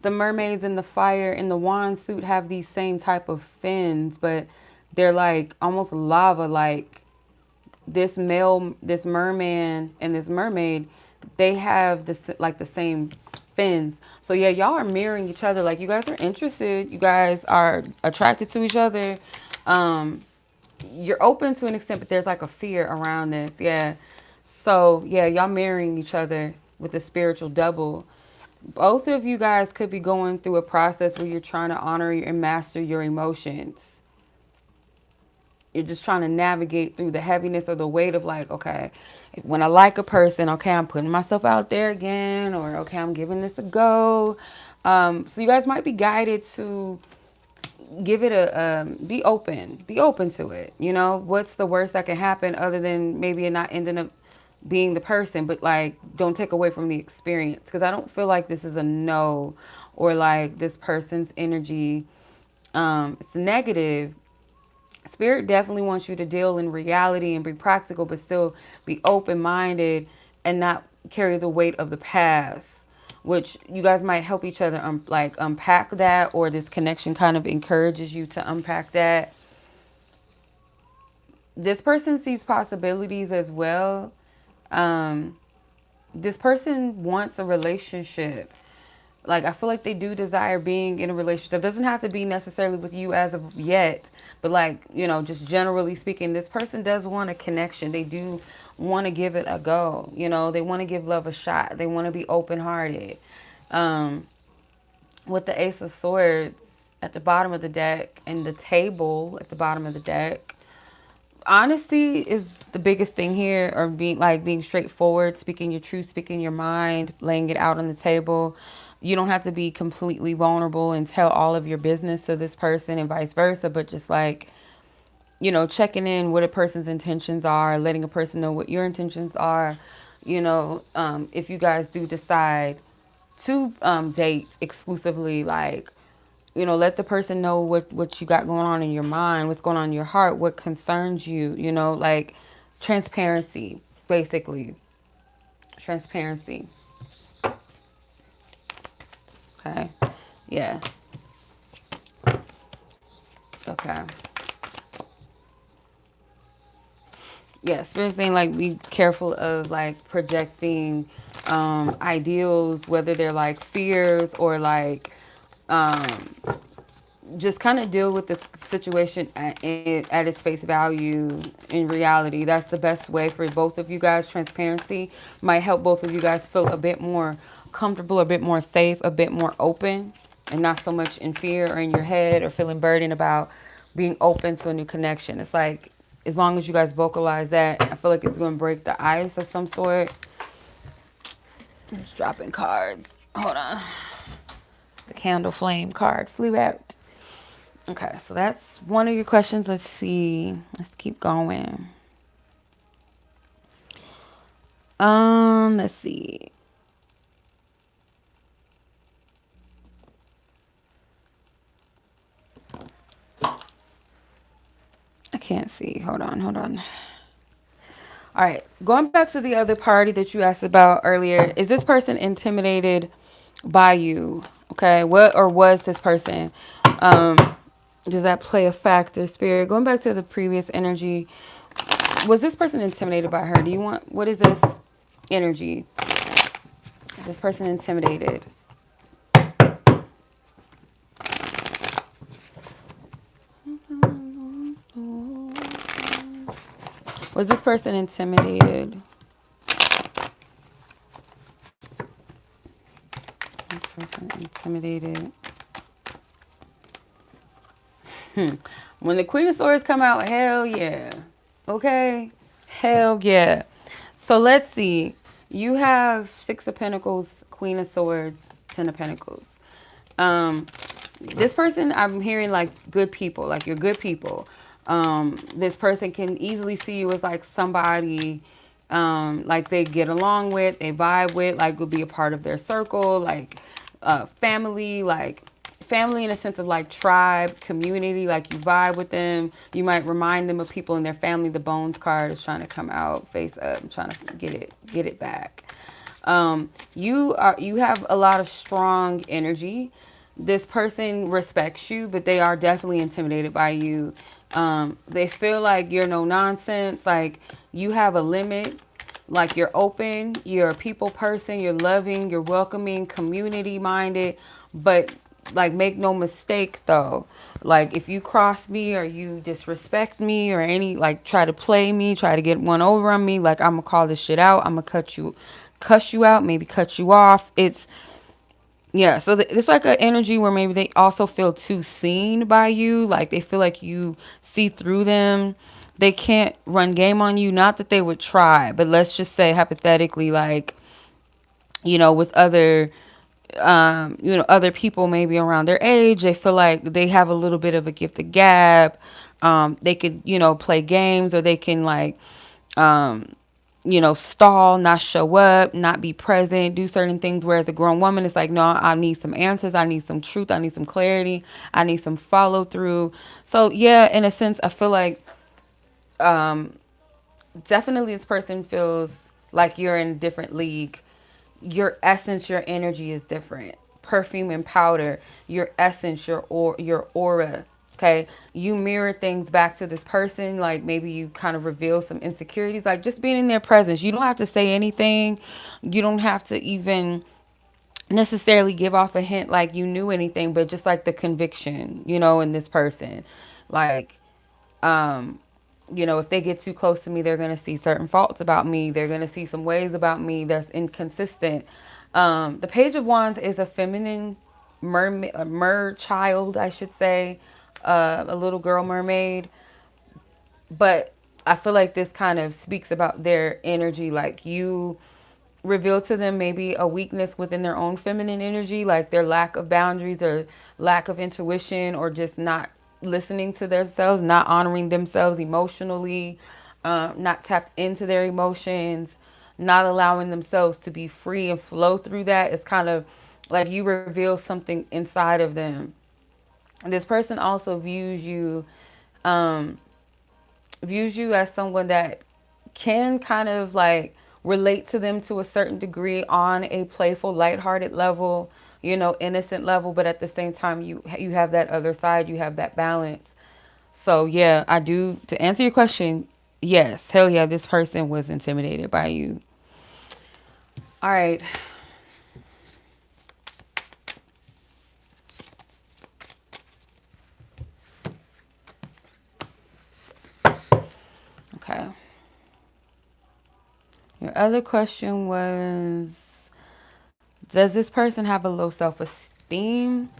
[SPEAKER 1] the mermaids in the fire in the wand suit have these same type of fins, but they're like almost lava. Like, this merman and this mermaid, they have this like the same fins. So yeah, y'all are mirroring each other. Like, you guys are interested, you guys are attracted to each other. You're open to an extent, but there's like a fear around this. Yeah. So yeah, y'all marrying each other with a spiritual double. Both of you guys could be going through a process where you're trying to honor and master your emotions. You're just trying to navigate through the heaviness or the weight of, like, okay, when I like a person, okay, I'm putting myself out there again, or okay, I'm giving this a go. So you guys might be guided to give it be open to it. What's the worst that can happen, other than maybe it not ending up being the person, but like, don't take away from the experience. Because I don't feel like this is a no, or like this person's energy, it's negative. Spirit definitely wants you to deal in reality and be practical, but still be open-minded and not carry the weight of the past, which you guys might help each other unpack that, or this connection kind of encourages you to unpack that. This person sees possibilities as well. This person wants a relationship. Like, I feel like they do desire being in a relationship. It doesn't have to be necessarily with you as of yet, but like, just generally speaking, this person does want a connection. They do want to give it a go. They want to give love a shot. They want to be open-hearted. With the Ace of Swords at the bottom of the deck and the table at the bottom of the deck, honesty is the biggest thing here, or being straightforward, speaking your truth, speaking your mind, laying it out on the table. You don't have to be completely vulnerable and tell all of your business to this person, and vice versa, but just like, checking in what a person's intentions are, letting a person know what your intentions are. If you guys do decide to date exclusively, like, let the person know what you got going on in your mind, what's going on in your heart, what concerns you, like transparency, basically. Transparency. Okay. Yeah. Okay. Yeah, Spirit's saying, like, be careful of like projecting ideals, whether they're like fears or like just kind of deal with the situation at its face value in reality. That's the best way for both of you guys. Transparency might help both of you guys feel a bit more comfortable, a bit more safe, a bit more open, and not so much in fear or in your head or feeling burdened about being open to a new connection. It's like, as long as you guys vocalize that, I feel like it's going to break the ice of some sort. I'm just dropping cards. Hold on. The candle flame card flew out. Okay, so that's one of your questions. Let's see. Let's keep going. Let's see. I can't see. Hold on. All right, going back to the other party that you asked about earlier. Is this person intimidated by you? Okay, what or was this person? Does that play a factor, Spirit? Going back to the previous energy, was this person intimidated by her? What is this energy? Is this person intimidated? Was this person intimidated? This person intimidated. When the Queen of Swords come out, hell yeah. Okay? Hell yeah. So let's see. You have Six of Pentacles, Queen of Swords, Ten of Pentacles. This person, I'm hearing like good people, like you're good people. This person can easily see you as like somebody like they get along with, they vibe with, like would be a part of their circle, like family, like family in a sense of like tribe, community, like you vibe with them. You might remind them of people in their family. The bones card is trying to come out face up. I'm trying to get it back. You have a lot of strong energy. This person respects you, but they are definitely intimidated by you. They feel like you're no nonsense, like you have a limit, like you're open, you're a people person, you're loving, you're welcoming, community minded, but like make no mistake though, like if you cross me or you disrespect me or any like try to play me, try to get one over on me, like I'm gonna call this shit out. I'm gonna cuss you out, maybe cut you off. It's yeah, so it's like an energy where maybe they also feel too seen by you. Like they feel like you see through them. They can't run game on you. Not that they would try, but let's just say hypothetically, like, with other, other people maybe around their age, they feel like they have a little bit of a gift of gab. They could, play games or they can like, um, stall, not show up, not be present, do certain things. Whereas a grown woman is like, no, I need some answers. I need some truth. I need some clarity. I need some follow through. So yeah, in a sense, I feel like definitely this person feels like you're in a different league. Your essence, your energy is different. Perfume and powder, your essence, your aura. Okay, you mirror things back to this person. Like maybe you kind of reveal some insecurities. Like just being in their presence. You don't have to say anything. You don't have to even necessarily give off a hint like you knew anything, but just like the conviction, in this person. Like if they get too close to me, they're going to see certain faults about me. They're going to see some ways about me that's inconsistent. The Page of Wands is a feminine mer child, I should say, a little girl mermaid. But I feel like this kind of speaks about their energy. Like you reveal to them maybe a weakness within their own feminine energy, like their lack of boundaries or lack of intuition or just not listening to themselves, not honoring themselves emotionally, not tapped into their emotions, not allowing themselves to be free and flow through that. It's kind of like you reveal something inside of them. This person also um, views you as someone that can kind of like relate to them to a certain degree on a playful, lighthearted level, innocent level, but at the same time you have that other side, you have that balance. So yeah, I do, to answer your question, yes, hell yeah, this person was intimidated by you. All right. Okay. Your other question was, does this person have a low self-esteem?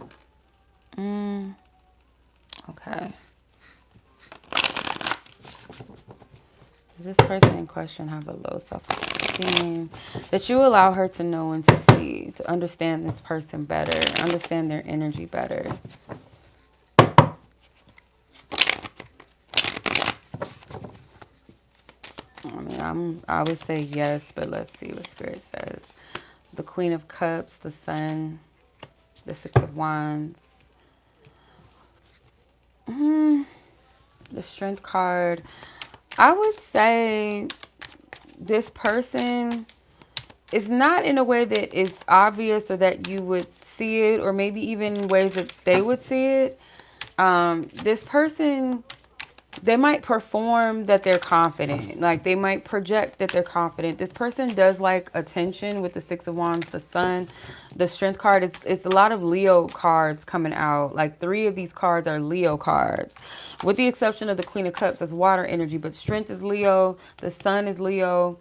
[SPEAKER 1] Okay. Does this person in question have a low self-esteem? That you allow her to know and to see, to understand this person better, understand their energy better. I mean, I would say yes, but let's see what Spirit says. The Queen of Cups, the Sun, the Six of Wands, the Strength card. I would say this person is not in a way that is obvious or that you would see it, or maybe even in ways that they would see it. This person, they might perform that they're confident. Like they might project that they're confident. This person does like attention with the Six of Wands, the Sun, the Strength card. It's a lot of Leo cards coming out. Like 3 of these cards are Leo cards, with the exception of the Queen of Cups as water energy. But Strength is Leo, the Sun is Leo,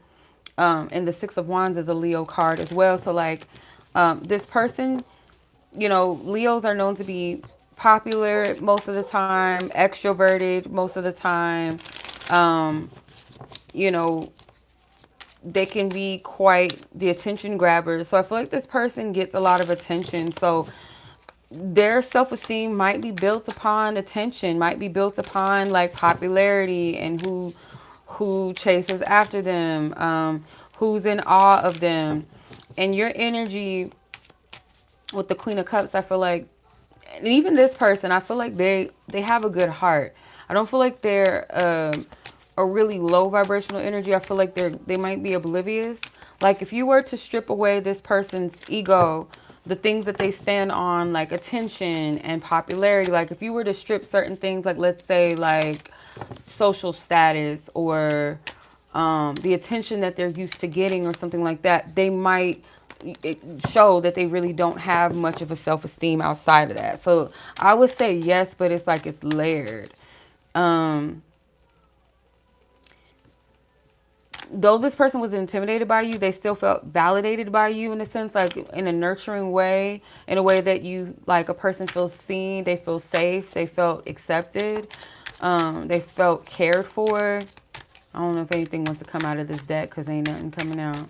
[SPEAKER 1] and the Six of Wands is a Leo card as well. So like this person, Leos are known to be popular most of the time, extroverted most of the time. Um, you know, they can be quite the attention grabbers. So I feel like this person gets a lot of attention. So their self-esteem might be built upon attention, might be built upon like popularity and who chases after them, who's in awe of them. And your energy with the Queen of Cups, I feel like, and even this person, I feel like they have a good heart. I don't feel like they're a really low vibrational energy. I feel like they might be oblivious. Like if you were to strip away this person's ego, the things that they stand on, like attention and popularity, like if you were to strip certain things, like let's say like social status or the attention that they're used to getting or something like that, they might show that they really don't have much of a self-esteem outside of that. So I would say yes, but it's like it's layered. Um, though this person was intimidated by you, they still felt validated by you in a sense, like in a nurturing way, in a way that you, like a person feels seen, they feel safe, they felt accepted, they felt cared for. I don't know if anything wants to come out of this deck because ain't nothing coming out.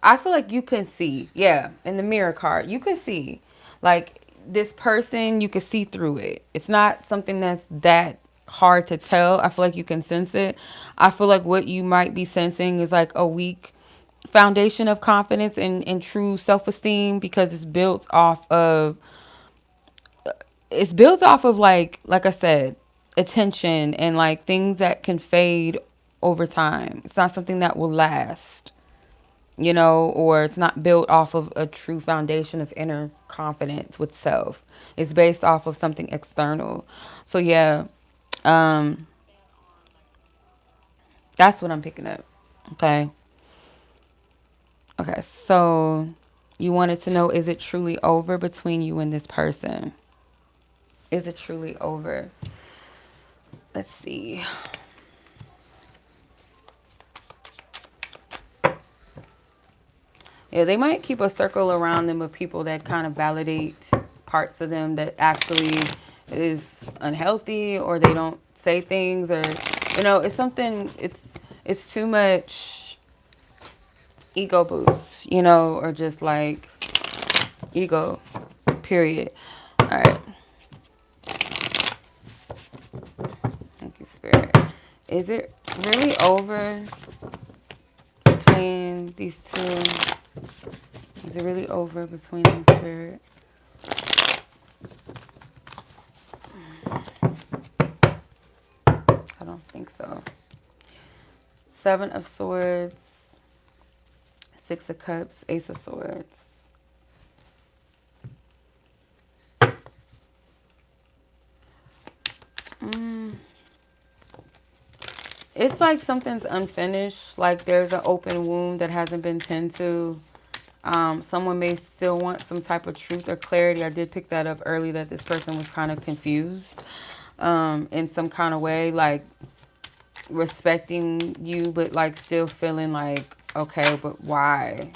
[SPEAKER 1] I feel like you can see, yeah, in the mirror card, you can see, like this person, you can see through it. It's not something that's that hard to tell. I feel like you can sense it. I feel like what you might be sensing is like a weak foundation of confidence and true self-esteem because it's built off of like I said, attention and like things that can fade over time. It's not something that will last, you know, or it's not built off of a true foundation of inner confidence with self. It's based off of something external. So yeah, um, that's what I'm picking up. Okay. Okay. So you wanted to know, is it truly over between you and this person? Is it truly over? Let's see. Yeah, they might keep a circle around them of people that kind of validate parts of them that actually is unhealthy, or they don't say things, or it's something. It's too much ego boost, or just like ego. Period. All right. Thank you, Spirit. Is it really over between these two? Is it really over between them, Spirit? I don't think so. Seven of Swords, Six of Cups, Ace of Swords. It's like something's unfinished. Like there's an open wound that hasn't been tended to. Someone may still want some type of truth or clarity. I did pick that up early, that this person was kind of confused in some kind of way, like respecting you, but like still feeling like, okay, but why?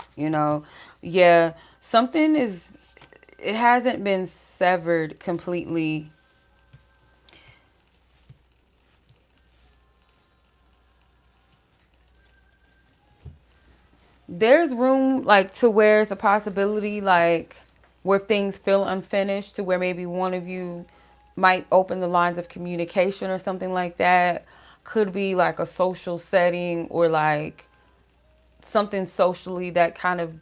[SPEAKER 1] Yeah, something it hasn't been severed completely. There's room like to where it's a possibility, like where things feel unfinished, to where maybe one of you might open the lines of communication or something like that. Could be like a social setting, or like something socially that kind of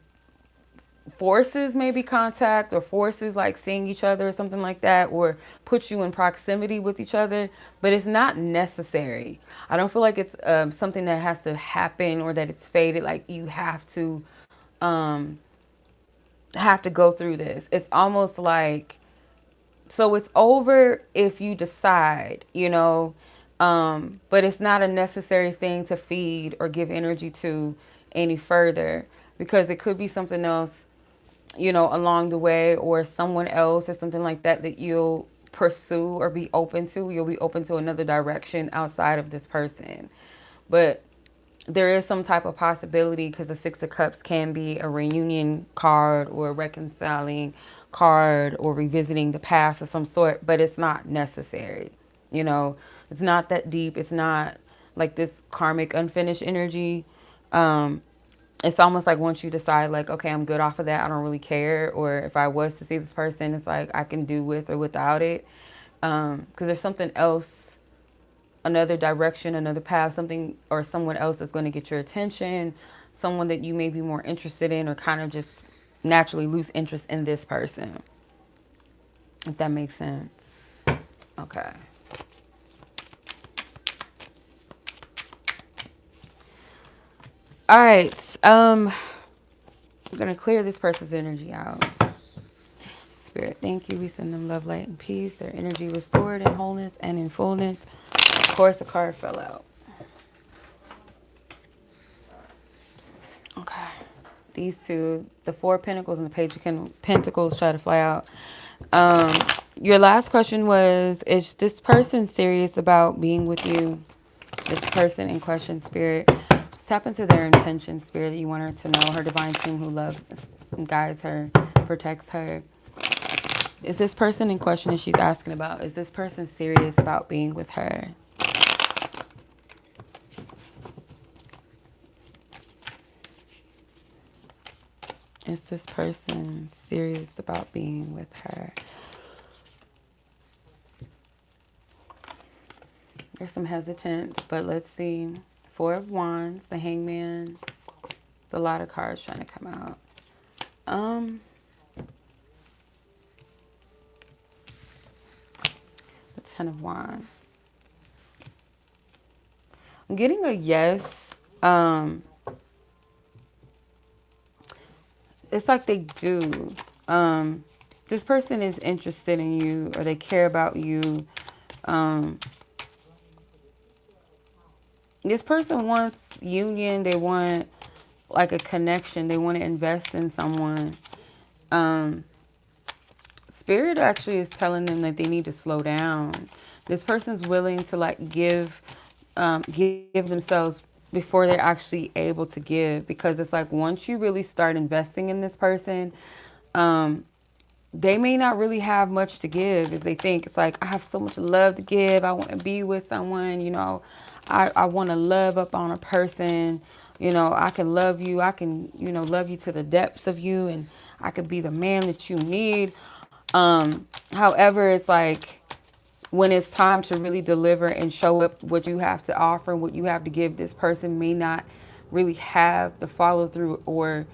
[SPEAKER 1] forces maybe contact, or forces like seeing each other or something like that, or puts you in proximity with each other, but it's not necessary. I don't feel like it's something that has to happen, or that it's fated, like you um have to go through this. It's almost like, so it's over if you decide, but it's not a necessary thing to feed or give energy to any further, because it could be something else, along the way, or someone else or something like that that you'll pursue or be open to. You'll be open to another direction outside of this person. But there is some type of possibility, because the Six of Cups can be a reunion card or a reconciling card or revisiting the past of some sort, but it's not necessary. It's not that deep. It's not like this karmic unfinished energy. It's almost like once you decide, like, okay, I'm good off of that, I don't really care. Or if I was to see this person, it's like I can do with or without it. Because there's something else, another direction, another path, something or someone else that's going to get your attention, someone that you may be more interested in, or kind of just naturally lose interest in this person. If that makes sense. Okay. All right. I'm gonna clear this person's energy out. Spirit, thank you. We send them love, light, and peace. Their energy restored in wholeness and in fullness. Of course, the card fell out. Okay. These two, the Four of Pentacles and the Page of Pentacles, try to fly out. Um, your last question was, is this person serious about being with you? This person in question, Spirit. Tap into their intention, Spirit, that you want her to know, her divine team who loves and guides her, protects her. Is this person in question that she's asking about, is this person serious about being with her? Is this person serious about being with her? There's some hesitance, but let's see. Four of Wands, the Hangman. There's a lot of cards trying to come out. The Ten of Wands. I'm getting a yes. It's like they do. This person is interested in you, or they care about you. This person wants union. They want like a connection. They want to invest in someone. Spirit actually is telling them that they need to slow down. This person's willing to like give themselves before they're actually able to give, because it's like once you really start investing in this person, they may not really have much to give as they think. It's like, I have so much love to give. I want to be with someone, I want to love up on a person. I can love you. I can, love you to the depths of you, and I could be the man that you need. However, it's like when it's time to really deliver and show up what you have to offer, what you have to give, this person may not really have the follow through or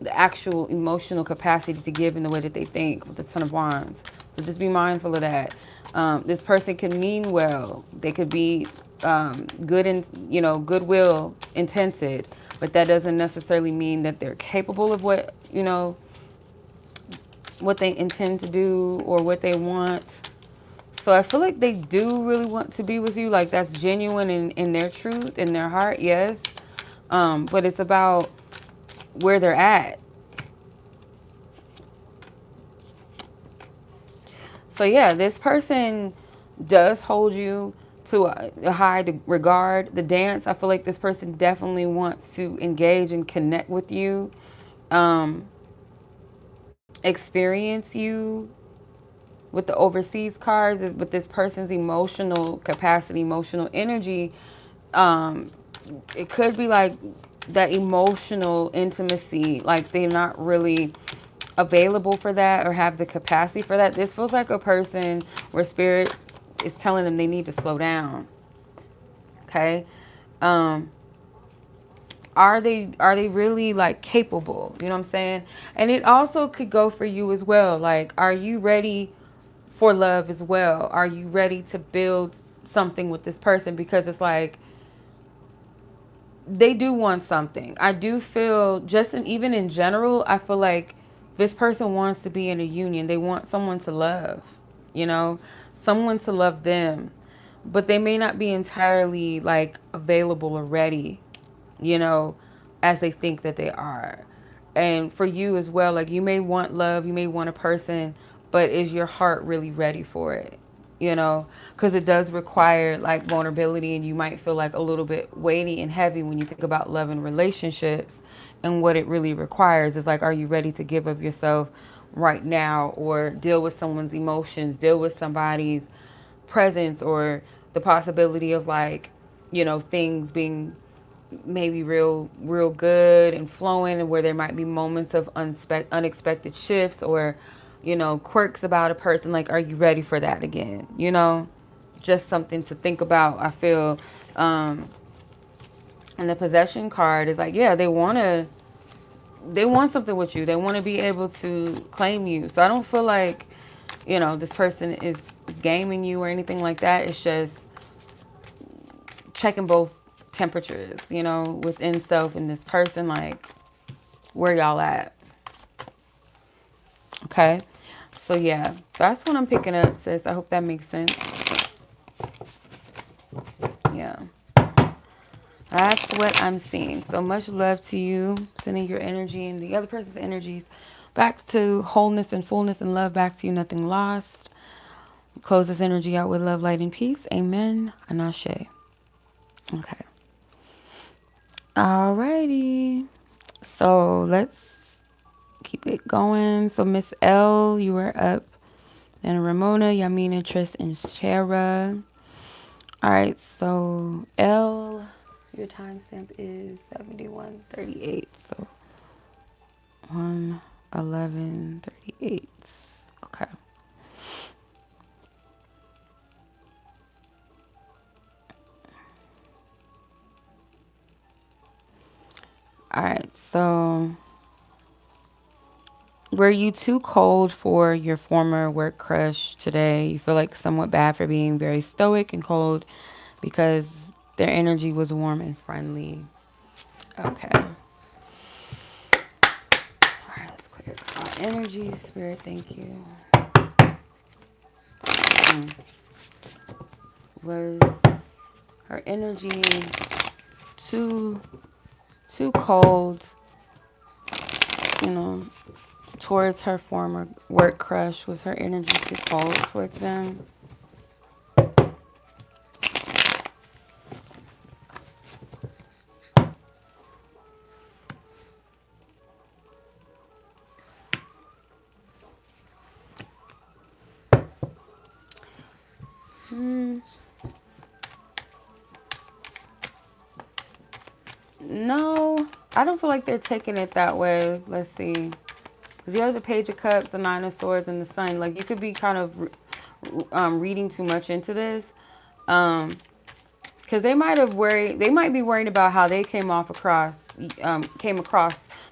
[SPEAKER 1] the actual emotional capacity to give in the way that they think with the Ten of Wands. So just be mindful of that. This person can mean well. They could be good and goodwill intended, but that doesn't necessarily mean that they're capable of what they intend to do or what they want. So I feel like they do really want to be with you. Like that's genuine in their truth, in their heart, yes. But it's about where they're at. So yeah, this person does hold you to a high regard. The dance, I feel like this person definitely wants to engage and connect with you, experience you. With the overseas cards, is with this person's emotional capacity, emotional energy. It could be like that emotional intimacy, like they're not really available for that or have the capacity for that. This feels like a person where spirit is telling them they need to slow down. Okay. Are they really like capable? You know what I'm saying? And it also could go for you as well. Like, are you ready for love as well? Are you ready to build something with this person? Because it's like they do want something. I do feel even in general, I feel like this person wants to be in a union. They want someone to love, someone to love them, but they may not be entirely like available or ready, you know, as they think that they are. And for you as well, like you may want love, you may want a person, but is your heart really ready for it? Because it does require like vulnerability, and you might feel like a little bit weighty and heavy when you think about love and relationships. And what it really requires is like, are you ready to give of yourself right now, or deal with someone's emotions, deal with somebody's presence, or the possibility of like, things being maybe real good and flowing, and where there might be moments of unexpected shifts or, quirks about a person. Like, are you ready for that again? Just something to think about. I feel, and the possession card is like, yeah, they want something with you. They want to be able to claim you. So I don't feel like, this person is gaming you or anything like that. It's just checking both temperatures, within self and this person, like, where y'all at. Okay. So yeah, that's what I'm picking up, sis. I hope that makes sense. Yeah. That's what I'm seeing. So much love to you. Sending your energy and the other person's energies back to wholeness and fullness and love back to you. Nothing lost. Close this energy out with love, light, and peace. Amen. And Ashe. Okay. Alrighty. So let's keep it going. So Miss Elle, you were up. And Ramona, Yaminah, Trish, and Shara. All right. So Elle, your timestamp is 71:38. So 1:11:38. Okay. All right. So were you too cold for your former work crush today? You feel like somewhat bad for being very stoic and cold because their energy was warm and friendly. Okay. All right, let's clear our energy. Spirit, thank you. Was her energy too too cold, you know, towards her former work crush? Was her energy too cold towards them? No, I don't feel like they're taking it that way. Let's see. Because you have the Page of Cups, the Nine of Swords, and the Sun. Like, you could be kind of reading too much into this. Because they might be worried about how they came across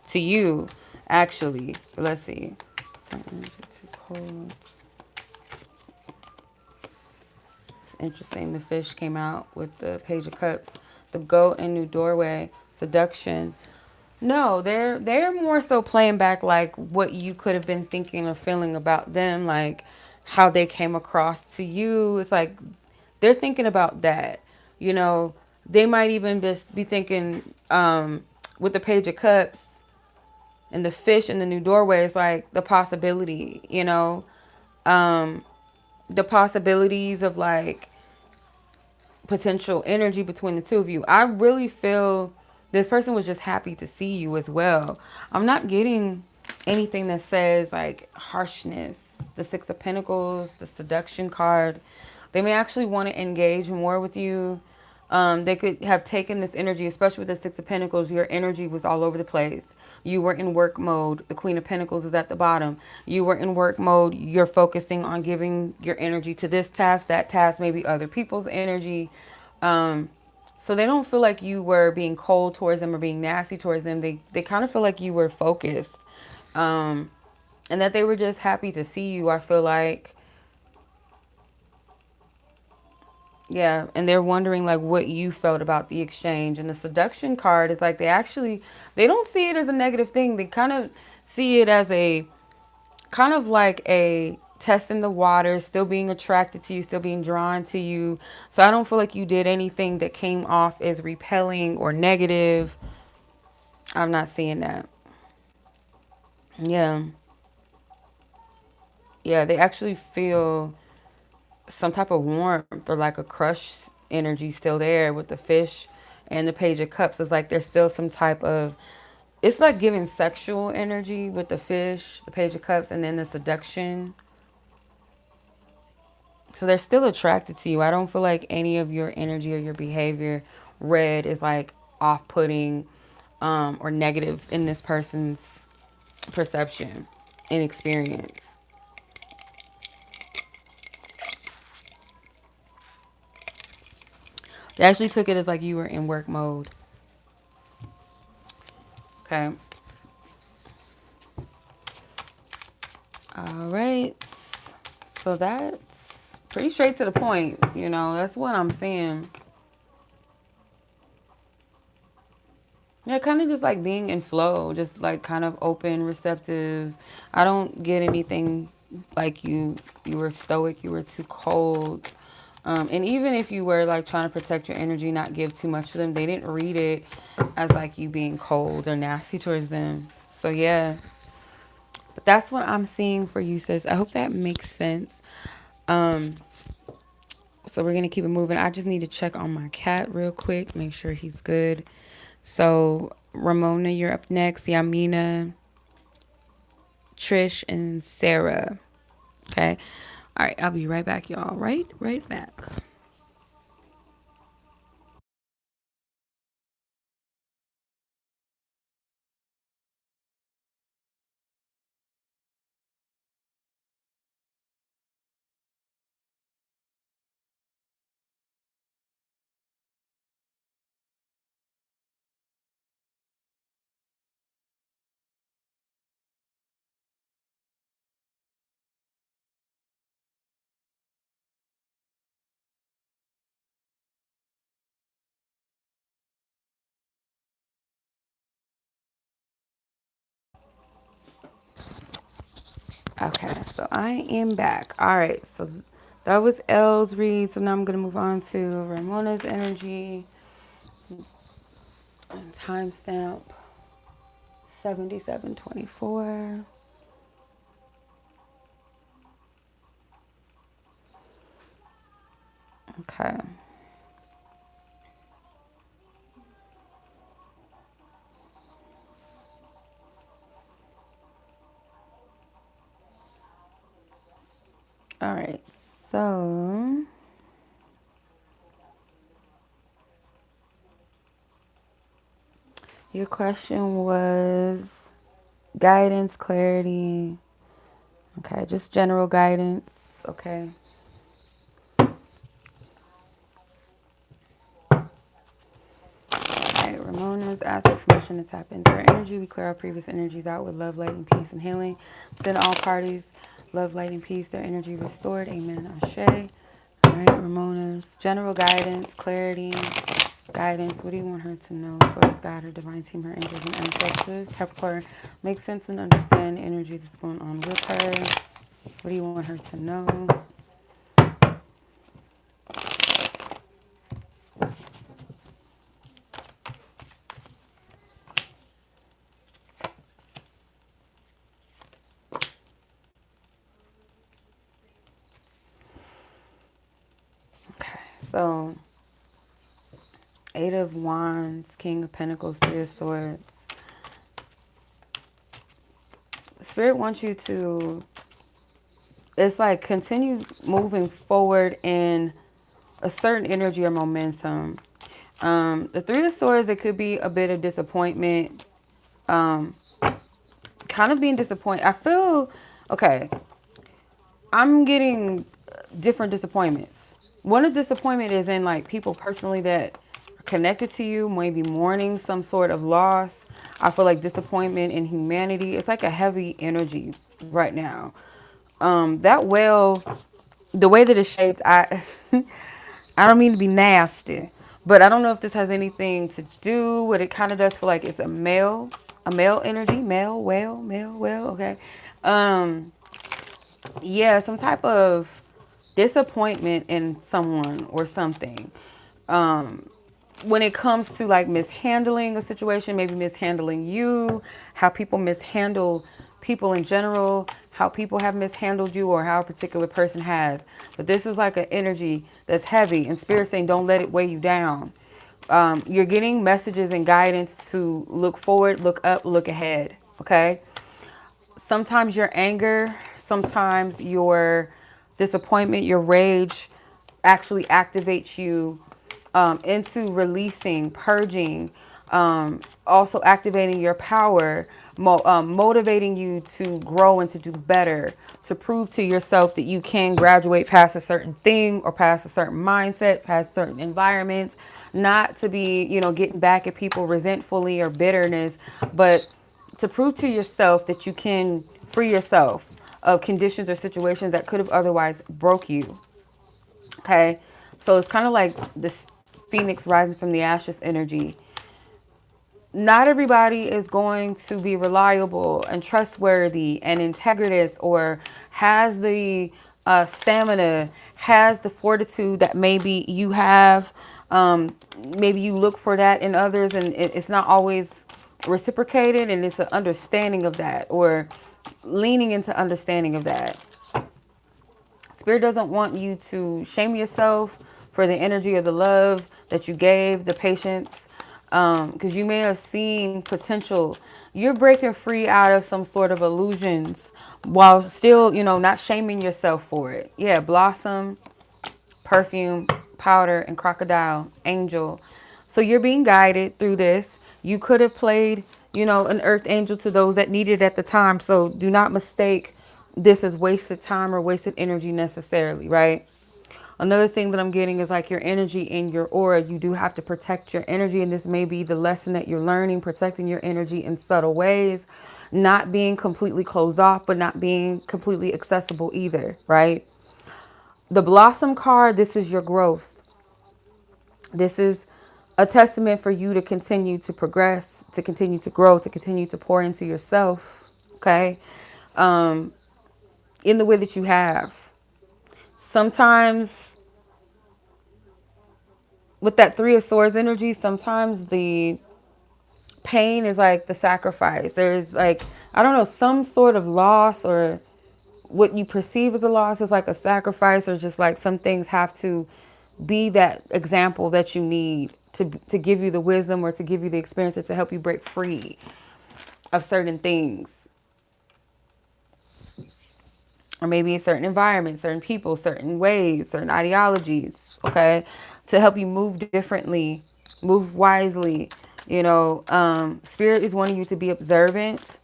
[SPEAKER 1] to you, actually. But let's see. Sun energy too cold. It's interesting. The fish came out with the Page of Cups, the goat and new doorway, seduction. No, they're more so playing back like what you could have been thinking or feeling about them, like how they came across to you. It's like they're thinking about that. You know, they might even just be thinking with the Page of Cups and the fish and the new doorway, it's like the possibility, um, the possibilities of like potential energy between the two of you. I really feel this person was just happy to see you as well. I'm not getting anything that says like harshness. The Six of Pentacles, the seduction card. They may actually want to engage more with you. They could have taken this energy, especially with the Six of Pentacles. Your energy was all over the place. You were in work mode. The Queen of Pentacles is at the bottom. You were in work mode. You're focusing on giving your energy to this task, that task, maybe other people's energy. So they don't feel like you were being cold towards them or being nasty towards them. They kind of feel like you were focused. And that they were just happy to see you, I feel like. Yeah, and they're wondering like what you felt about the exchange. And the seduction card is like they don't see it as a negative thing. They kind of see it as a kind of like a test in the water, still being attracted to you, still being drawn to you. So I don't feel like you did anything that came off as repelling or negative. I'm not seeing that. Yeah. Yeah, they actually feel some type of warmth or like a crush energy still there with the fish and the Page of Cups. It's like there's still some type of, it's like giving sexual energy with the fish, the Page of Cups, and then the seduction. So they're still attracted to you. I don't feel like any of your energy or your behavior read is like off-putting or negative in this person's perception and experience. They actually took it as like you were in work mode. Okay. All right. So that's pretty straight to the point. That's what I'm seeing. Yeah, kind of just like being in flow, just like kind of open, receptive. I don't get anything like you were stoic, you were too cold. And even if you were like trying to protect your energy, not give too much to them, they didn't read it as like you being cold or nasty towards them. So yeah, but that's what I'm seeing for you, sis. I hope that makes sense. Um, so we're gonna keep it moving. I just need to check on my cat real quick, make sure he's good. So Ramona, you're up next. Yaminah, Trish, and Sarah. Okay. All right. I'll be right back, y'all. Right back. Okay. So I am back. All right. So that was Elle's read. So now I'm gonna move on to Ramona's energy and timestamp 7724. Okay. All right. So your question was guidance, clarity. Okay, just general guidance. Okay. All right, Ramona's asking for permission to tap into her energy. We clear our previous energies out with love, light, and peace and healing. Send all parties love, light, and peace. Their energy restored. Amen. Ashe. All right, Ramona's general guidance, clarity, guidance. What do you want her to know? Source, God, her divine team, her angels, and ancestors. Help her make sense and understand the energy that's going on with her. What do you want her to know? Okay, so Eight of Wands, King of Pentacles, Three of Swords. Spirit wants you to, it's like continue moving forward in a certain energy or momentum. The Three of Swords, it could be a bit of disappointment. Kind of being disappointed. I feel, okay, I'm getting different disappointments. One of the disappointment is in like people personally that are connected to you, maybe mourning some sort of loss. I feel like disappointment in humanity. It's like a heavy energy right now. That well, the way that it's shaped, I I don't mean to be nasty, but I don't know if this has anything to do with it. Kind of does feel like it's a male energy, male, well, okay. Um, yeah, some type of disappointment in someone or something. When it comes to like mishandling a situation, maybe mishandling you, how people mishandle people in general, how people have mishandled you, or how a particular person has. But this is like an energy that's heavy, and spirit saying don't let it weigh you down. You're getting messages and guidance to look forward, look up, look ahead. Okay. Sometimes your anger, sometimes your disappointment, your rage actually activates you into releasing, purging. Also activating your power, motivating you to grow and to do better, to prove to yourself that you can graduate past a certain thing or past a certain mindset, past certain environments, not to be, getting back at people resentfully or bitterness, but to prove to yourself that you can free yourself of conditions or situations that could have otherwise broke you. Okay. So it's kind of like this phoenix rising from the ashes energy. Not everybody is going to be reliable and trustworthy and integritous or has the stamina, has the fortitude that maybe you have. Maybe you look for that in others and it's not always reciprocated, and it's an understanding of that or leaning into understanding of that. Spirit doesn't want you to shame yourself for the energy of the love that you gave, the patience, because you may have seen potential. You're breaking free out of some sort of illusions while still, not shaming yourself for it. Yeah, blossom, perfume, powder, and crocodile, angel. So you're being guided through this. You could have played, an earth angel to those that needed it at the time. So do not mistake this as wasted time or wasted energy necessarily, right? Another thing that I'm getting is like your energy in your aura. You do have to protect your energy, and this may be the lesson that you're learning, protecting your energy in subtle ways, not being completely closed off, but not being completely accessible either, right? The Blossom card, this is your growth. This is a testament for you to continue to progress, to continue to grow, to continue to pour into yourself, okay? In the way that you have. Sometimes with that Three of Swords energy, sometimes the pain is like the sacrifice. There's like, I don't know, some sort of loss, or what you perceive as a loss is like a sacrifice, or just like some things have to be that example that you need to give you the wisdom or to give you the experience or to help you break free of certain things, or maybe a certain environment, certain people, certain ways, certain ideologies, okay, to help you move differently, move wisely. Spirit is wanting you to be observant,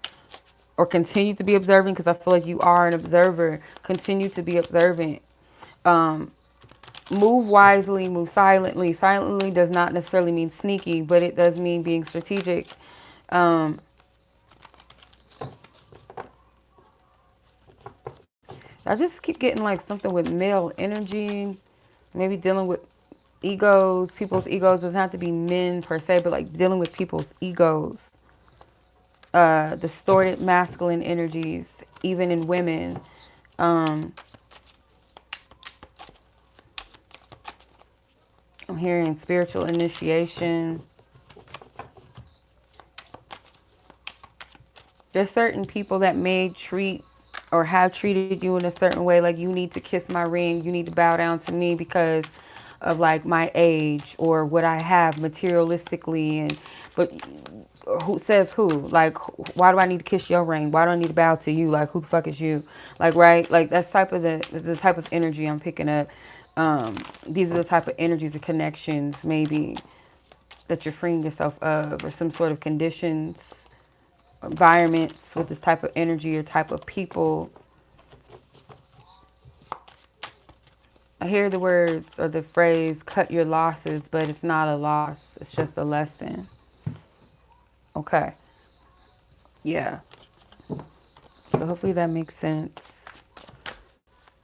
[SPEAKER 1] or continue to be observant, because I feel like you are an observer. Continue to be observant. Move wisely, move silently. Silently does not necessarily mean sneaky, but it does mean being strategic. I just keep getting like something with male energy, maybe dealing with egos. People's egos doesn't have to be men per se, but like dealing with people's egos. Distorted masculine energies, even in women. I'm hearing spiritual initiation. There's certain people that may treat or have treated you in a certain way, like you need to kiss my ring, you need to bow down to me because of like my age or what I have materialistically, and but who says who? Like, why do I need to kiss your ring? Why do I need to bow to you? Like, who the fuck is you? Like, right? Like that's the type of energy I'm picking up. These are the type of energies and connections maybe that you're freeing yourself of, or some sort of conditions, environments with this type of energy or type of people. I hear the words or the phrase, cut your losses, but it's not a loss. It's just a lesson. Okay. Yeah. So hopefully that makes sense.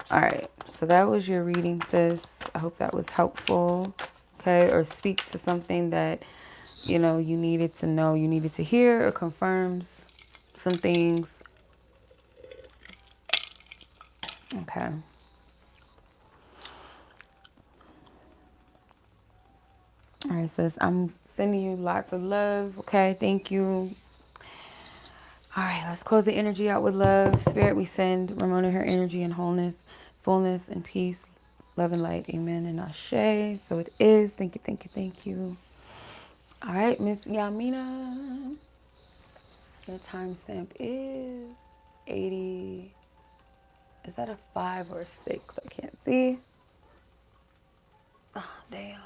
[SPEAKER 1] All right. So that was your reading, sis. I hope that was helpful. Okay. Or speaks to something that, you needed to know, you needed to hear, or confirms some things. Okay. All right, sis. I'm sending you lots of love. Okay. Thank you. All right, let's close the energy out with love. Spirit, we send Ramona her energy and wholeness, fullness, and peace, love and light. Amen and Ashe. So it is. Thank you, thank you, thank you. All right, Miss Yaminah. Your timestamp is 80. Is that a 5 or a 6? I can't see. Oh, damn.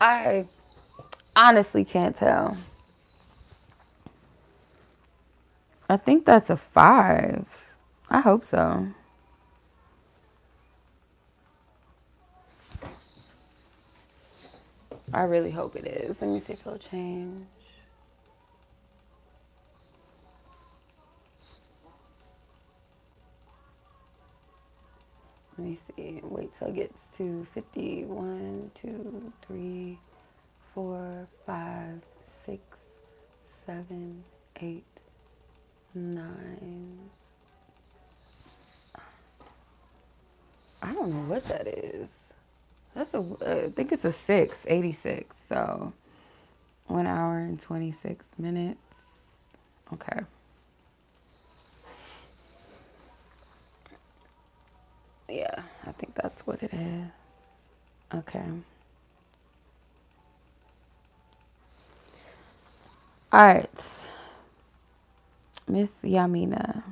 [SPEAKER 1] I honestly can't tell. I think that's a 5. I hope so. I really hope it is. Let me see if it'll change. Let me see. Wait till it gets to 50. 1, 2, 3, 4, 5, 6, 7, 8, 9. I don't know what that is. I think it's a 6, 86. So 1 hour and 26 minutes. Okay. Yeah, I think that's what it is. Okay. All right. Miss Yaminah.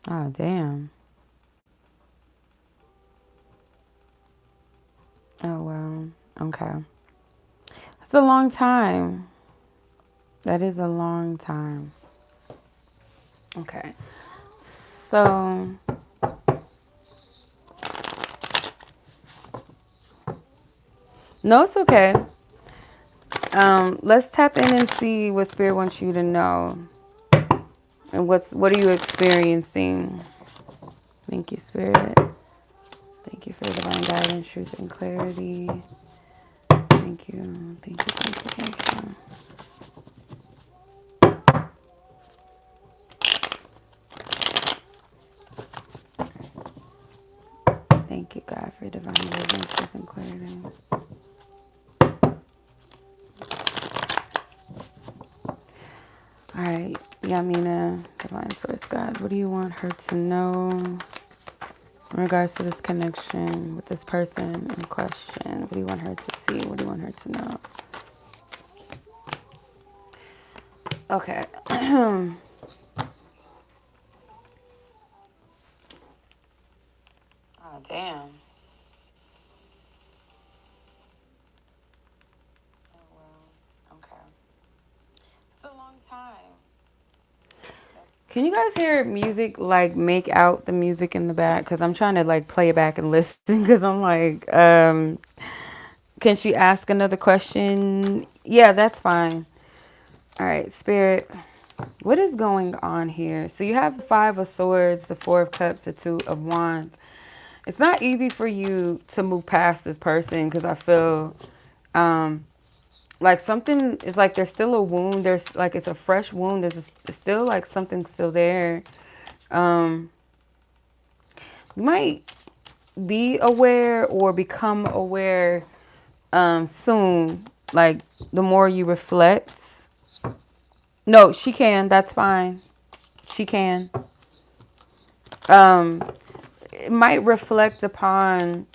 [SPEAKER 1] Oh, damn. Oh, wow. Okay. That's a long time. That is a long time. Okay. So, no, it's okay. Let's tap in and see what Spirit wants you to know. And what are you experiencing? Thank you, Spirit. Thank you for divine guidance, truth, and clarity. Thank you. Thank you. Thank you. Thank you. Thank you, God, for divine guidance, truth, and clarity. All right, Yaminah, divine source, God, what do you want her to know in regards to this connection with this person in question? What do you want her to see? What do you want her to know? Okay. Oh, damn. Oh, well. Okay. It's a long time. Can you guys hear music, like make out the music in the back? Because I'm trying to like play it back and listen because I'm like, can she ask another question? Yeah, that's fine. All right, Spirit, what is going on here? So you have the 5 of Swords, the 4 of Cups, the 2 of Wands. It's not easy for you to move past this person because I feel like something is like there's still a wound. There's like it's a fresh wound. It's still like something still there. Um, you might be aware or become aware soon. Like the more you reflect. No, she can. That's fine. She can. Um, it might reflect upon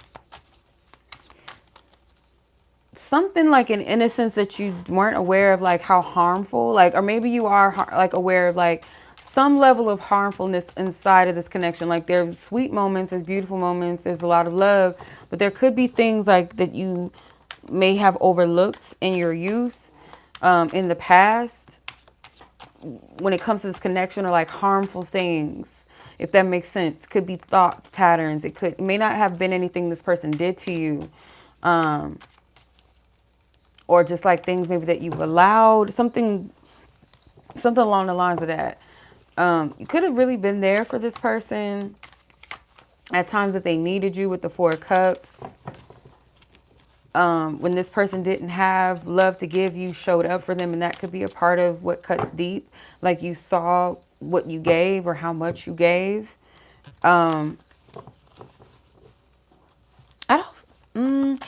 [SPEAKER 1] something like an innocence that you weren't aware of, like how harmful, like, or maybe you are like aware of like some level of harmfulness inside of this connection. Like there's sweet moments, there's beautiful moments, there's a lot of love, but there could be things like that you may have overlooked in your youth, in the past, when it comes to this connection, or like harmful things, if that makes sense. Could be thought patterns. It may not have been anything this person did to you, or just like things maybe that you allowed, something along the lines of that. You could have really been there for this person at times that they needed you with the 4 of Cups. When this person didn't have love to give, you showed up for them, and that could be a part of what cuts deep. Like you saw what you gave or how much you gave. I don't.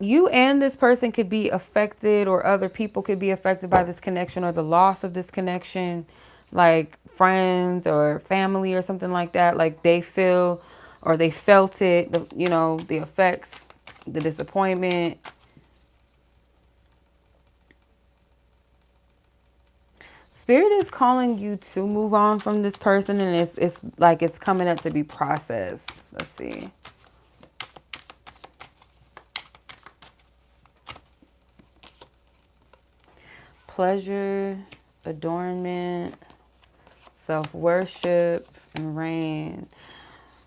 [SPEAKER 1] You and this person could be affected, or other people could be affected by this connection or the loss of this connection, like friends or family or something like that. Like they feel or they felt it, the effects the disappointment. Spirit is calling you to move on from this person, and it's like it's coming up to be processed. Let's see. Pleasure, adornment, self-worship, and rain.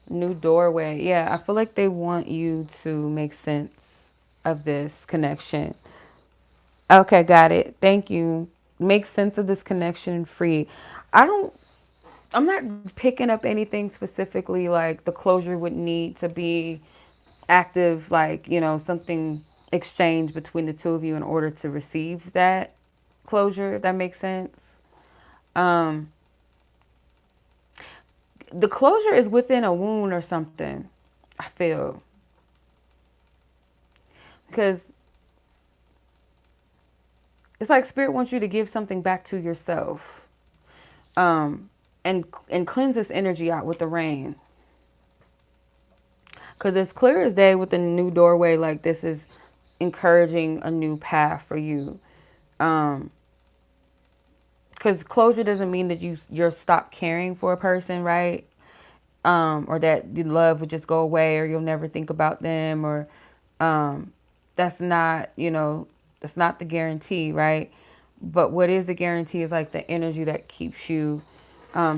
[SPEAKER 1] New doorway. Yeah, I feel like they want you to make sense of this connection. Okay, got it. Thank you. Make sense of this connection free. I don't, I'm not picking up anything specifically like the closure would need to be active, like, something exchange between the two of you in order to receive that closure, if that makes sense. Um, the closure is within a wound or something, I feel. Because it's like spirit wants you to give something back to yourself. Um, and cleanse this energy out with the rain. Because it's clear as day with the new doorway, like this is encouraging a new path for you. Because closure doesn't mean that you're stopped caring for a person, right? Or that the love would just go away, or you'll never think about them, or that's not, that's not the guarantee, right? But what is the guarantee is like the energy that keeps you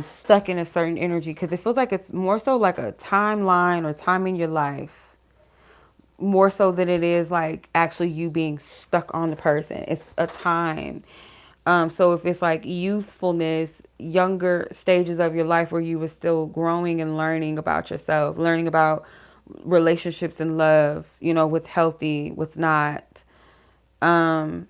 [SPEAKER 1] stuck in a certain energy, because it feels like it's more so like a timeline or time in your life, more so than it is like actually you being stuck on the person. It's a time. So if it's like youthfulness, younger stages of your life where you were still growing and learning about yourself, learning about relationships and love, what's healthy, what's not. Um,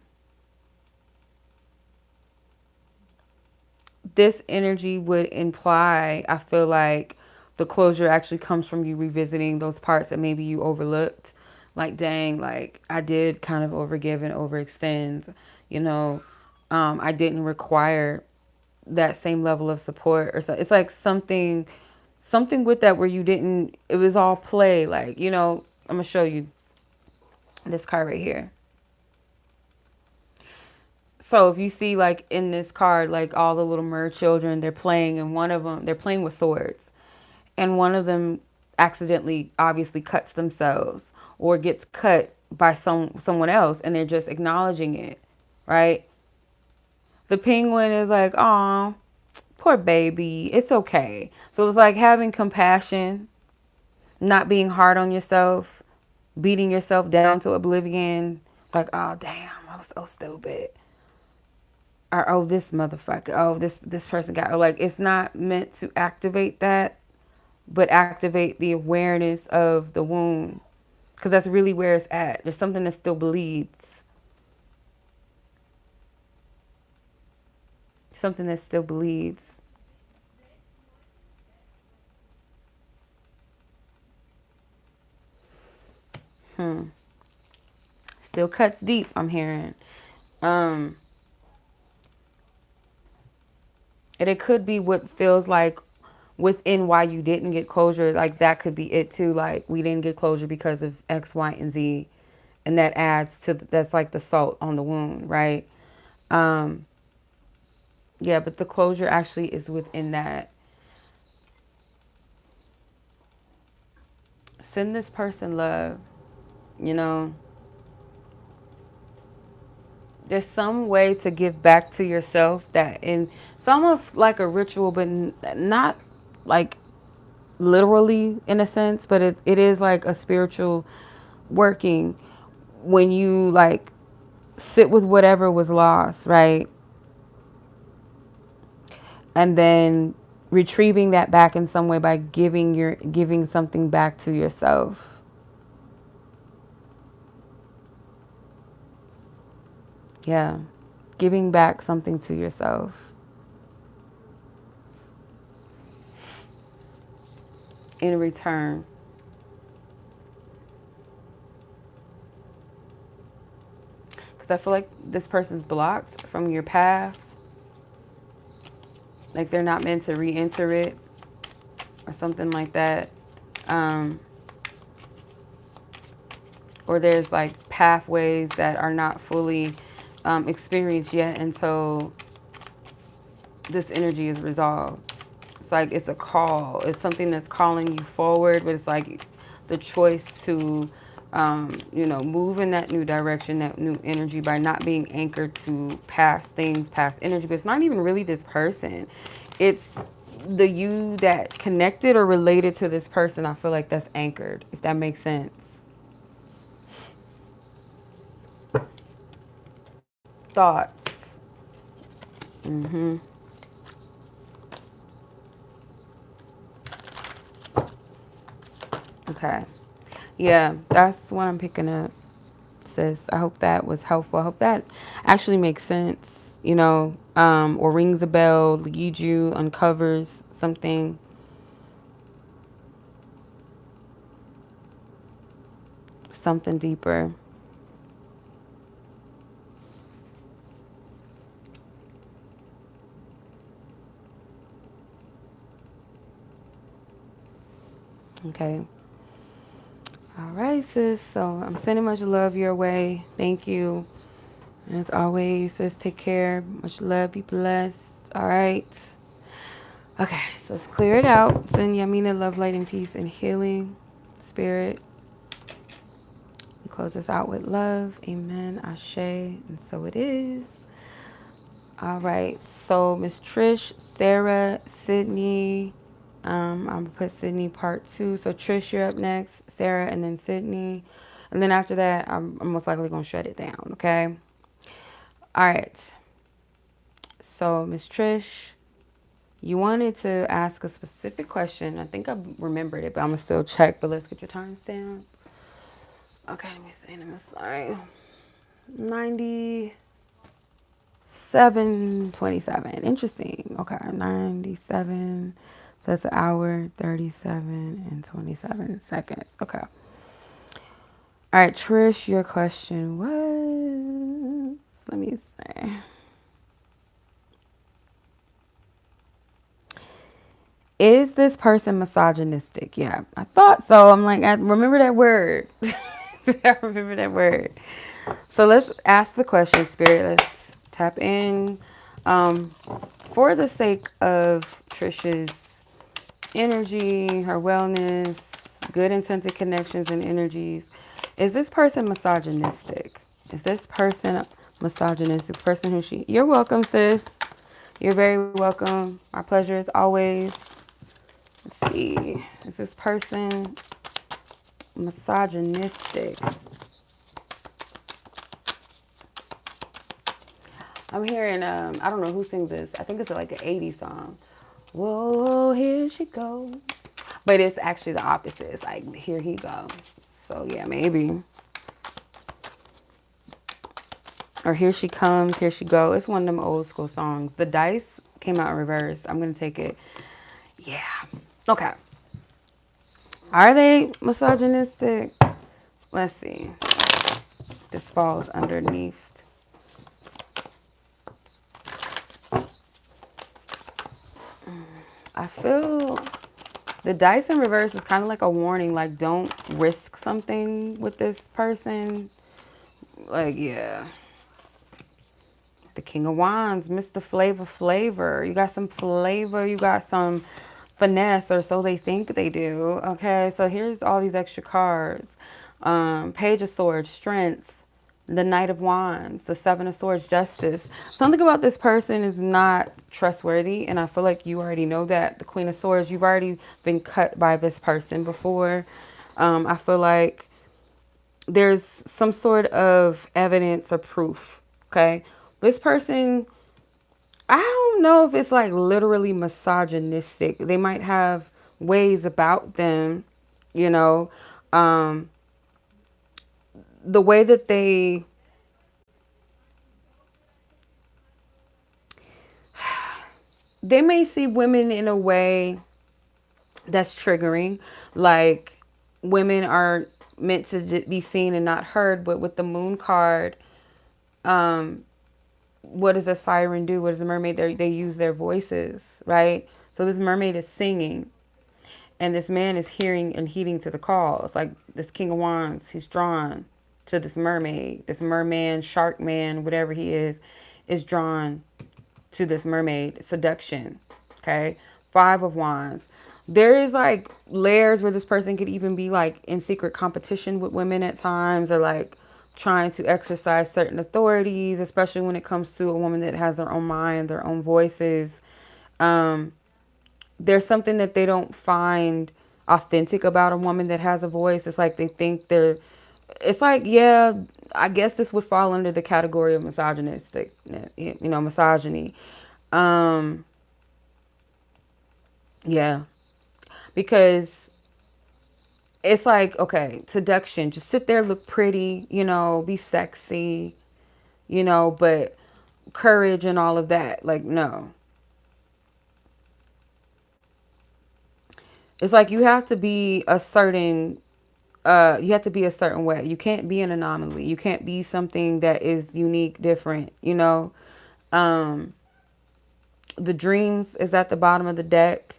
[SPEAKER 1] this energy would imply, I feel like the closure actually comes from you revisiting those parts that maybe you overlooked. Like, dang, like I did kind of overgive and overextend, I didn't require that same level of support, or so. It's like something with that where you didn't, it was all play. Like, I'm gonna show you this card right here. So if you see like in this card, like all the little mer children, they're playing, and one of them, they're playing with swords, and one of them accidentally obviously cuts themselves or gets cut by someone else, and they're just acknowledging it, right? The penguin is like, "Aw, poor baby, it's okay." So it's like having compassion, not being hard on yourself, beating yourself down to oblivion, like, "Oh damn, I was so stupid." Or, "Oh, this motherfucker, oh, this person got," or like, it's not meant to activate that, but activate the awareness of the wound, because that's really where it's at. There's something that still bleeds. Something that still bleeds. Still cuts deep, I'm hearing. Um, and it could be what feels like within why you didn't get closure. Like that could be it too. Like, we didn't get closure because of X, Y, and Z. And that adds to, that's like the salt on the wound, right? Um, yeah, but the closure actually is within that. Send this person love, you know. There's some way to give back to yourself that, in it's almost like a ritual, but not like literally in a sense, but it is like a spiritual working when you like sit with whatever was lost, right? And then retrieving that back in some way by giving something back to yourself. Yeah. Giving back something to yourself in return. Because I feel like this person's blocked from your path. Like they're not meant to re-enter it or something like that. Um, or there's like pathways that are not fully experienced yet until this energy is resolved. It's like it's a call. It's something that's calling you forward, but it's like the choice to, move in that new direction, that new energy by not being anchored to past things, past energy. But it's not even really this person. It's the you that connected or related to this person. I feel like that's anchored, if that makes sense. Thoughts. Okay. Yeah, that's what I'm picking up, sis. I hope that was helpful. I hope that actually makes sense, or rings a bell, leads you, uncovers something deeper. Okay. All right, sis. So I'm sending much love your way. Thank you. As always, sis, take care. Much love. Be blessed. All right. Okay, so let's clear it out. Send Yaminah love, light, and peace and healing. Spirit, close us out with love. Amen. Ashe. And so it is. All right. So Miss Trish, Sarah, Sydney. I'm gonna put Sydney part 2. So Trish, you're up next. Sarah, and then Sydney. And then after that, I'm most likely gonna shut it down. Okay. All right. So Miss Trish, you wanted to ask a specific question. I think I remembered it, but I'm gonna still check. But let's get your timestamp. Okay, let me see. Let me see. 97:27. Interesting. Okay, 97. So that's an hour, 37 and 27 seconds. Okay. All right, Trish, your question was, let me see. Is this person misogynistic? Yeah, I thought so. I'm like, I remember that word. I remember that word. So let's ask the question, Spirit. Let's tap in. For the sake of Trish's energy, her wellness, good intensive connections and energies, is this person misogynistic? Is this person misogynistic? Person who she... You're welcome, sis. You're very welcome. Our pleasure as always. Let's see. Is this person misogynistic? I'm hearing, I don't know who sings this. I think it's like an 80s song. Whoa, here she goes. But it's actually the opposite. It's like, here he goes. So yeah, maybe. Or here she comes, here she go. It's one of them old school songs. The dice came out in reverse. I'm going to take it. Yeah. Okay. Are they misogynistic? Let's see. This falls underneath. I feel the dice in reverse is kind of like a warning, like don't risk something with this person. Like, yeah. The King of Wands, Mr. Flavor. You got some flavor, you got some finesse, or so they think they do. Okay, so here's all these extra cards. Page of Swords, Strength. The Knight of Wands, the Seven of Swords, Justice. Something about this person is not trustworthy, and I feel like you already know that. The Queen of Swords, you've already been cut by this person before. I feel like there's some sort of evidence or proof, okay? This person, I don't know if it's like literally misogynistic. They might have ways about them, you know, the way that they may see women in a way that's triggering, like women are meant to be seen and not heard. But with the moon card, what does a siren do? What does a mermaid? They use their voices, right? So this mermaid is singing, and this man is hearing and heeding to the call. It's like this King of Wands, he's drawn, to this mermaid. This merman, shark man, whatever he is drawn to this mermaid. Seduction. Okay. 5 of Wands. There is like layers where this person could even be like in secret competition with women at times, or like trying to exercise certain authorities, especially when it comes to a woman that has their own mind, their own voices. Um, there's something that they don't find authentic about a woman that has a voice. It's like they think they're, it's like, yeah, I guess this would fall under the category of misogynistic, misogyny. Um, yeah, because it's like, okay, seduction, just sit there, look pretty, be sexy, but courage and all of that, like, no. It's like you have to be a certain way. You can't be an anomaly. You can't be something that is unique, different. Um, the dreams is at the bottom of the deck.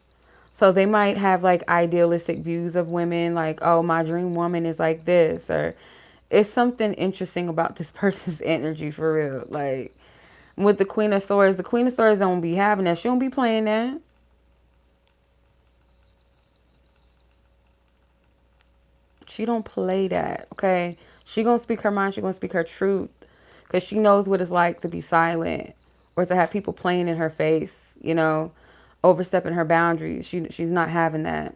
[SPEAKER 1] So they might have like idealistic views of women, like, oh, my dream woman is like this, or it's something interesting about this person's energy for real. Like with the Queen of Swords don't be having that. She don't be playing that. She don't play that, okay? She gonna speak her mind. She gonna speak her truth, because she knows what it's like to be silent or to have people playing in her face, overstepping her boundaries. She's not having that.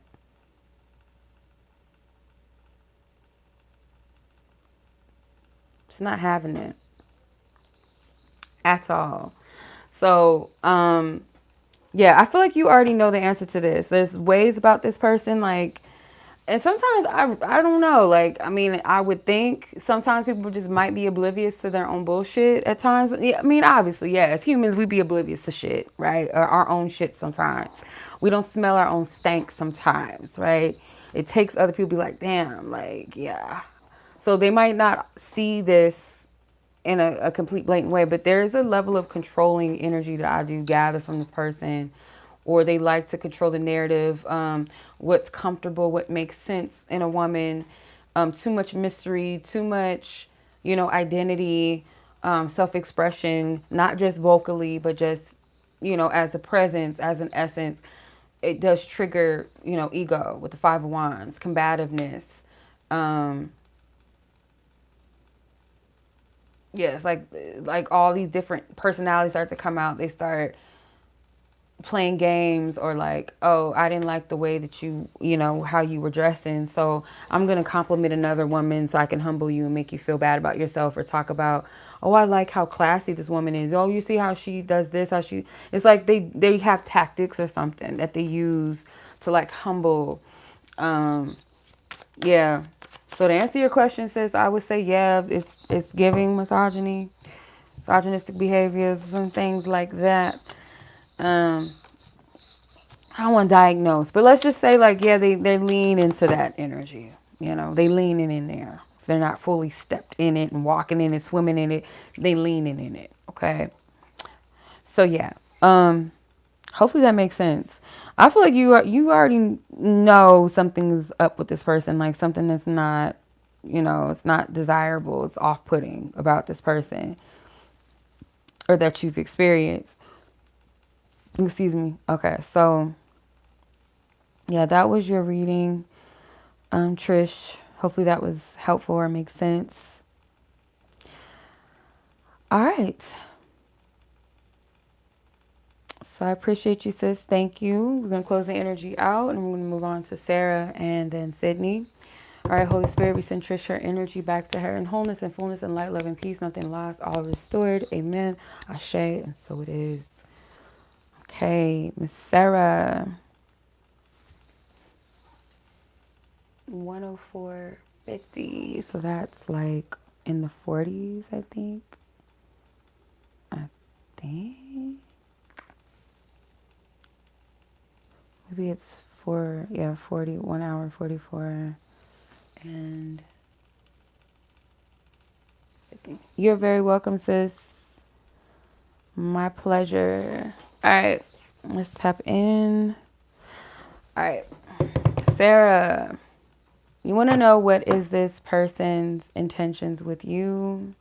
[SPEAKER 1] She's not having it at all. So, yeah, I feel like you already know the answer to this. There's ways about this person, like, and sometimes I don't know. Like, I mean, I would think sometimes people just might be oblivious to their own bullshit at times. Yeah, I mean, obviously, yeah, as humans, we be oblivious to shit, right? Or our own shit sometimes. We don't smell our own stank sometimes, right? It takes other people to be like, damn, like, yeah. So they might not see this in a complete blatant way, but there is a level of controlling energy that I do gather from this person, or they like to control the narrative, what's comfortable, what makes sense in a woman, too much mystery, too much, identity, self-expression, not just vocally, but just, as a presence, as an essence. It does trigger, ego with the 5 of Wands, combativeness. Um, yeah, it's like all these different personalities start to come out. They start playing games, or like, oh, I didn't like the way that how you were dressing, so I'm gonna compliment another woman so I can humble you and make you feel bad about yourself, or talk about, oh, I like how classy this woman is. Oh, you see how she does this, how she, it's like they have tactics or something that they use to like humble. Yeah. So to answer your question, sis, I would say, yeah, it's giving misogyny, misogynistic behaviors, and things like that. Um, I don't want to diagnose, but let's just say, like, yeah, they lean into that energy. They leaning in there. If they're not fully stepped in it and walking in it, swimming in it, they leaning in it. Okay. So yeah. Hopefully that makes sense. I feel like you already know something's up with this person, like something that's not, it's not desirable, it's off-putting about this person, or that you've experienced. Excuse me. Okay, so yeah, that was your reading, Trish. Hopefully that was helpful or makes sense. All right. So I appreciate you, sis. Thank you. We're going to close the energy out, and we're going to move on to Sarah and then Sydney. All right, Holy Spirit, we send Trish her energy back to her in wholeness and fullness and light, love, and peace. Nothing lost, all restored. Amen. Ashe, and so it is. Okay, Miss Sarah. 104.50. So that's like in the 40s, I think. I think. Maybe it's 41 hour, 44 and 50. You're very welcome, sis. My pleasure. All right, let's tap in. All right, Sarah. You want to know what is this person's intentions with you.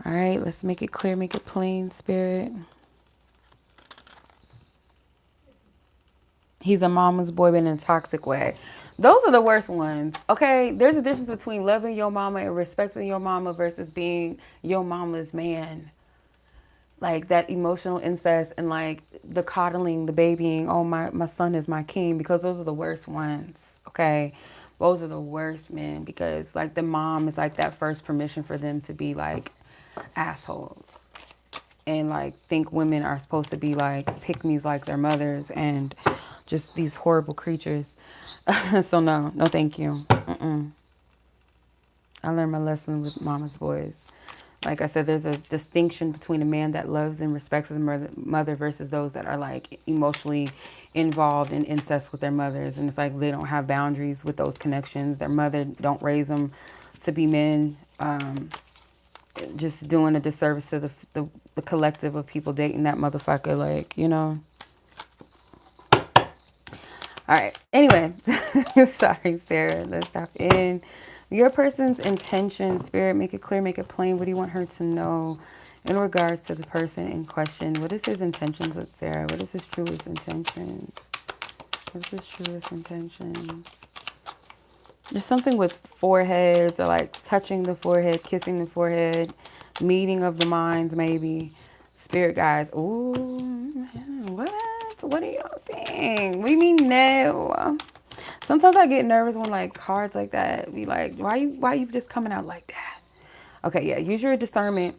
[SPEAKER 1] All right, let's make it clear, make it plain, Spirit. He's a mama's boy, but in a toxic way. Those are the worst ones. Okay, there's a difference between loving your mama and respecting your mama versus being your mama's man. Like that emotional incest and like the coddling, the babying. Oh, my son is my king, because those are the worst ones. Okay, those are the worst men, because like the mom is like that first permission for them to be like assholes and like think women are supposed to be like pick-me's like their mothers and just these horrible creatures. So no, no thank you. I learned my lesson with mama's boys. Like I said, there's a distinction between a man that loves and respects his mother versus those that are like emotionally involved in incest with their mothers. And it's like they don't have boundaries with those connections. Their mother don't raise them to be men. Just doing a disservice to the collective of people dating that motherfucker. Like, you know. All right. Anyway, sorry, Sarah. Let's tap in. Your person's intention, Spirit, make it clear, make it plain. What do you want her to know in regards to the person in question? What is his intentions with Sarah? What is his truest intentions? What is his truest intentions? There's something with foreheads or like touching the forehead, kissing the forehead, meeting of the minds, maybe. Spirit guys. Ooh, what? What are y'all saying? What do you mean no? Sometimes I get nervous when like cards like that be like, why you just coming out like that? Okay, yeah, use your discernment.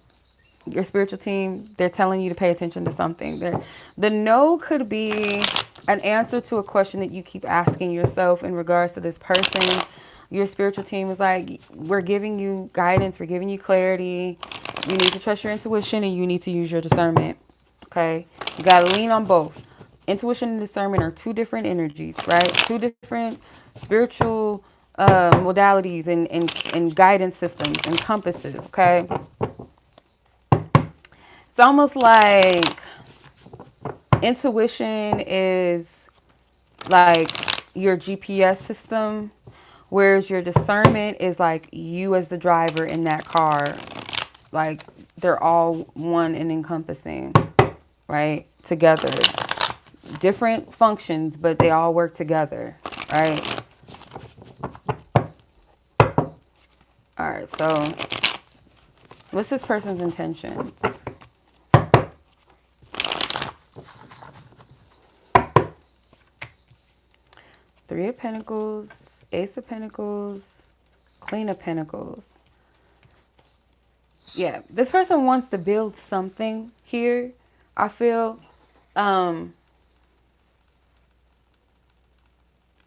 [SPEAKER 1] Your spiritual team, they're telling you to pay attention to something. The no could be an answer to a question that you keep asking yourself in regards to this person. Your spiritual team is like, we're giving you guidance, we're giving you clarity. You need to trust your intuition and you need to use your discernment. Okay? You got to lean on both. Intuition and discernment are two different energies, right? Two different spiritual modalities and guidance systems and compasses, okay? It's almost like intuition is like your GPS system, whereas your discernment is like you as the driver in that car. Like they're all one and encompassing, right? Together. Different functions, but they all work together, right? All right, so what's this person's intentions? Three of Pentacles, Ace of Pentacles, Queen of Pentacles. Yeah, this person wants to build something here, I feel.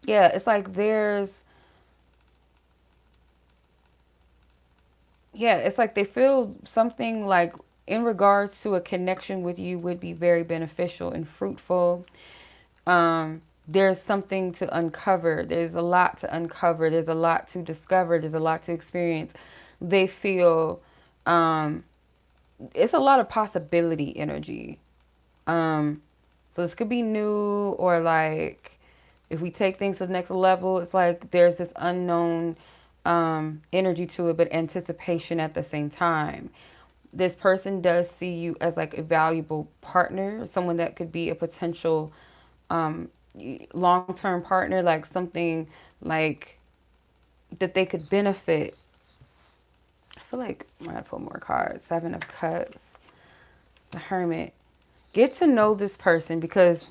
[SPEAKER 1] Yeah, it's like it's like they feel something like in regards to a connection with you would be very beneficial and fruitful. There's something to uncover. There's a lot to uncover. There's a lot to discover. There's a lot to experience. They feel it's a lot of possibility energy. So this could be new, or like if we take things to the next level, it's like there's this unknown energy to it, but anticipation at the same time. This person does see you as like a valuable partner, someone that could be a potential long-term partner, like something like that they could benefit. I feel like I'm gonna pull more cards. Seven of Cups, the Hermit. Get to know this person, because,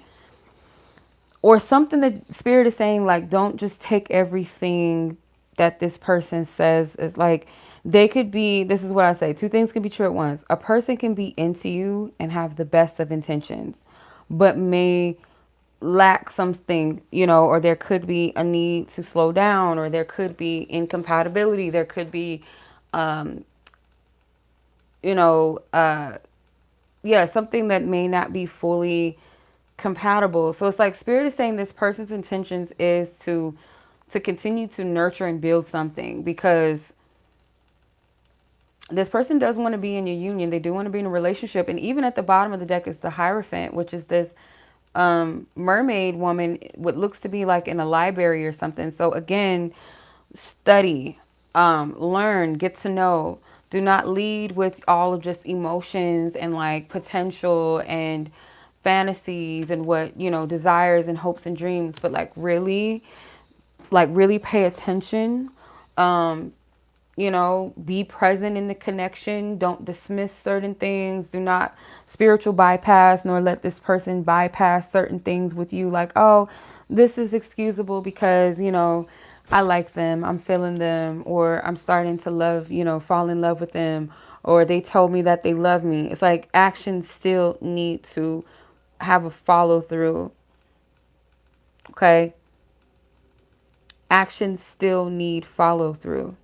[SPEAKER 1] or something that Spirit is saying, like, don't just take everything that this person says as like, they could be, this is what I say, two things can be true at once. A person can be into you and have the best of intentions, but may lack something, you know, or there could be a need to slow down, or there could be incompatibility. There could be, you know, yeah, something that may not be fully compatible. So it's like Spirit is saying this person's intentions is to continue to nurture and build something, because this person does want to be in your union. They do want to be in a relationship. And even at the bottom of the deck is the Hierophant, which is this mermaid woman, what looks to be like in a library or something. So again, Study, learn, get to know. Do not lead with all of just emotions and like potential and fantasies and what, desires and hopes and dreams, but like really pay attention. Be present in the connection. Don't dismiss certain things. Do not spiritual bypass, nor let this person bypass certain things with you. Like, oh, this is excusable because, I like them, I'm feeling them, or I'm starting to love, fall in love with them, or they told me that they love me. It's like actions still need to have a follow through. Okay. Actions still need follow through.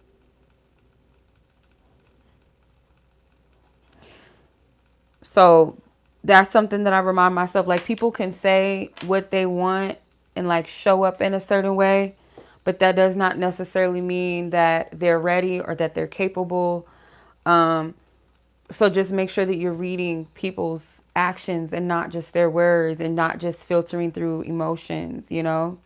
[SPEAKER 1] So that's something that I remind myself. Like, people can say what they want and like show up in a certain way, but that does not necessarily mean that they're ready or that they're capable. So just make sure that you're reading people's actions and not just their words, and not just filtering through emotions. So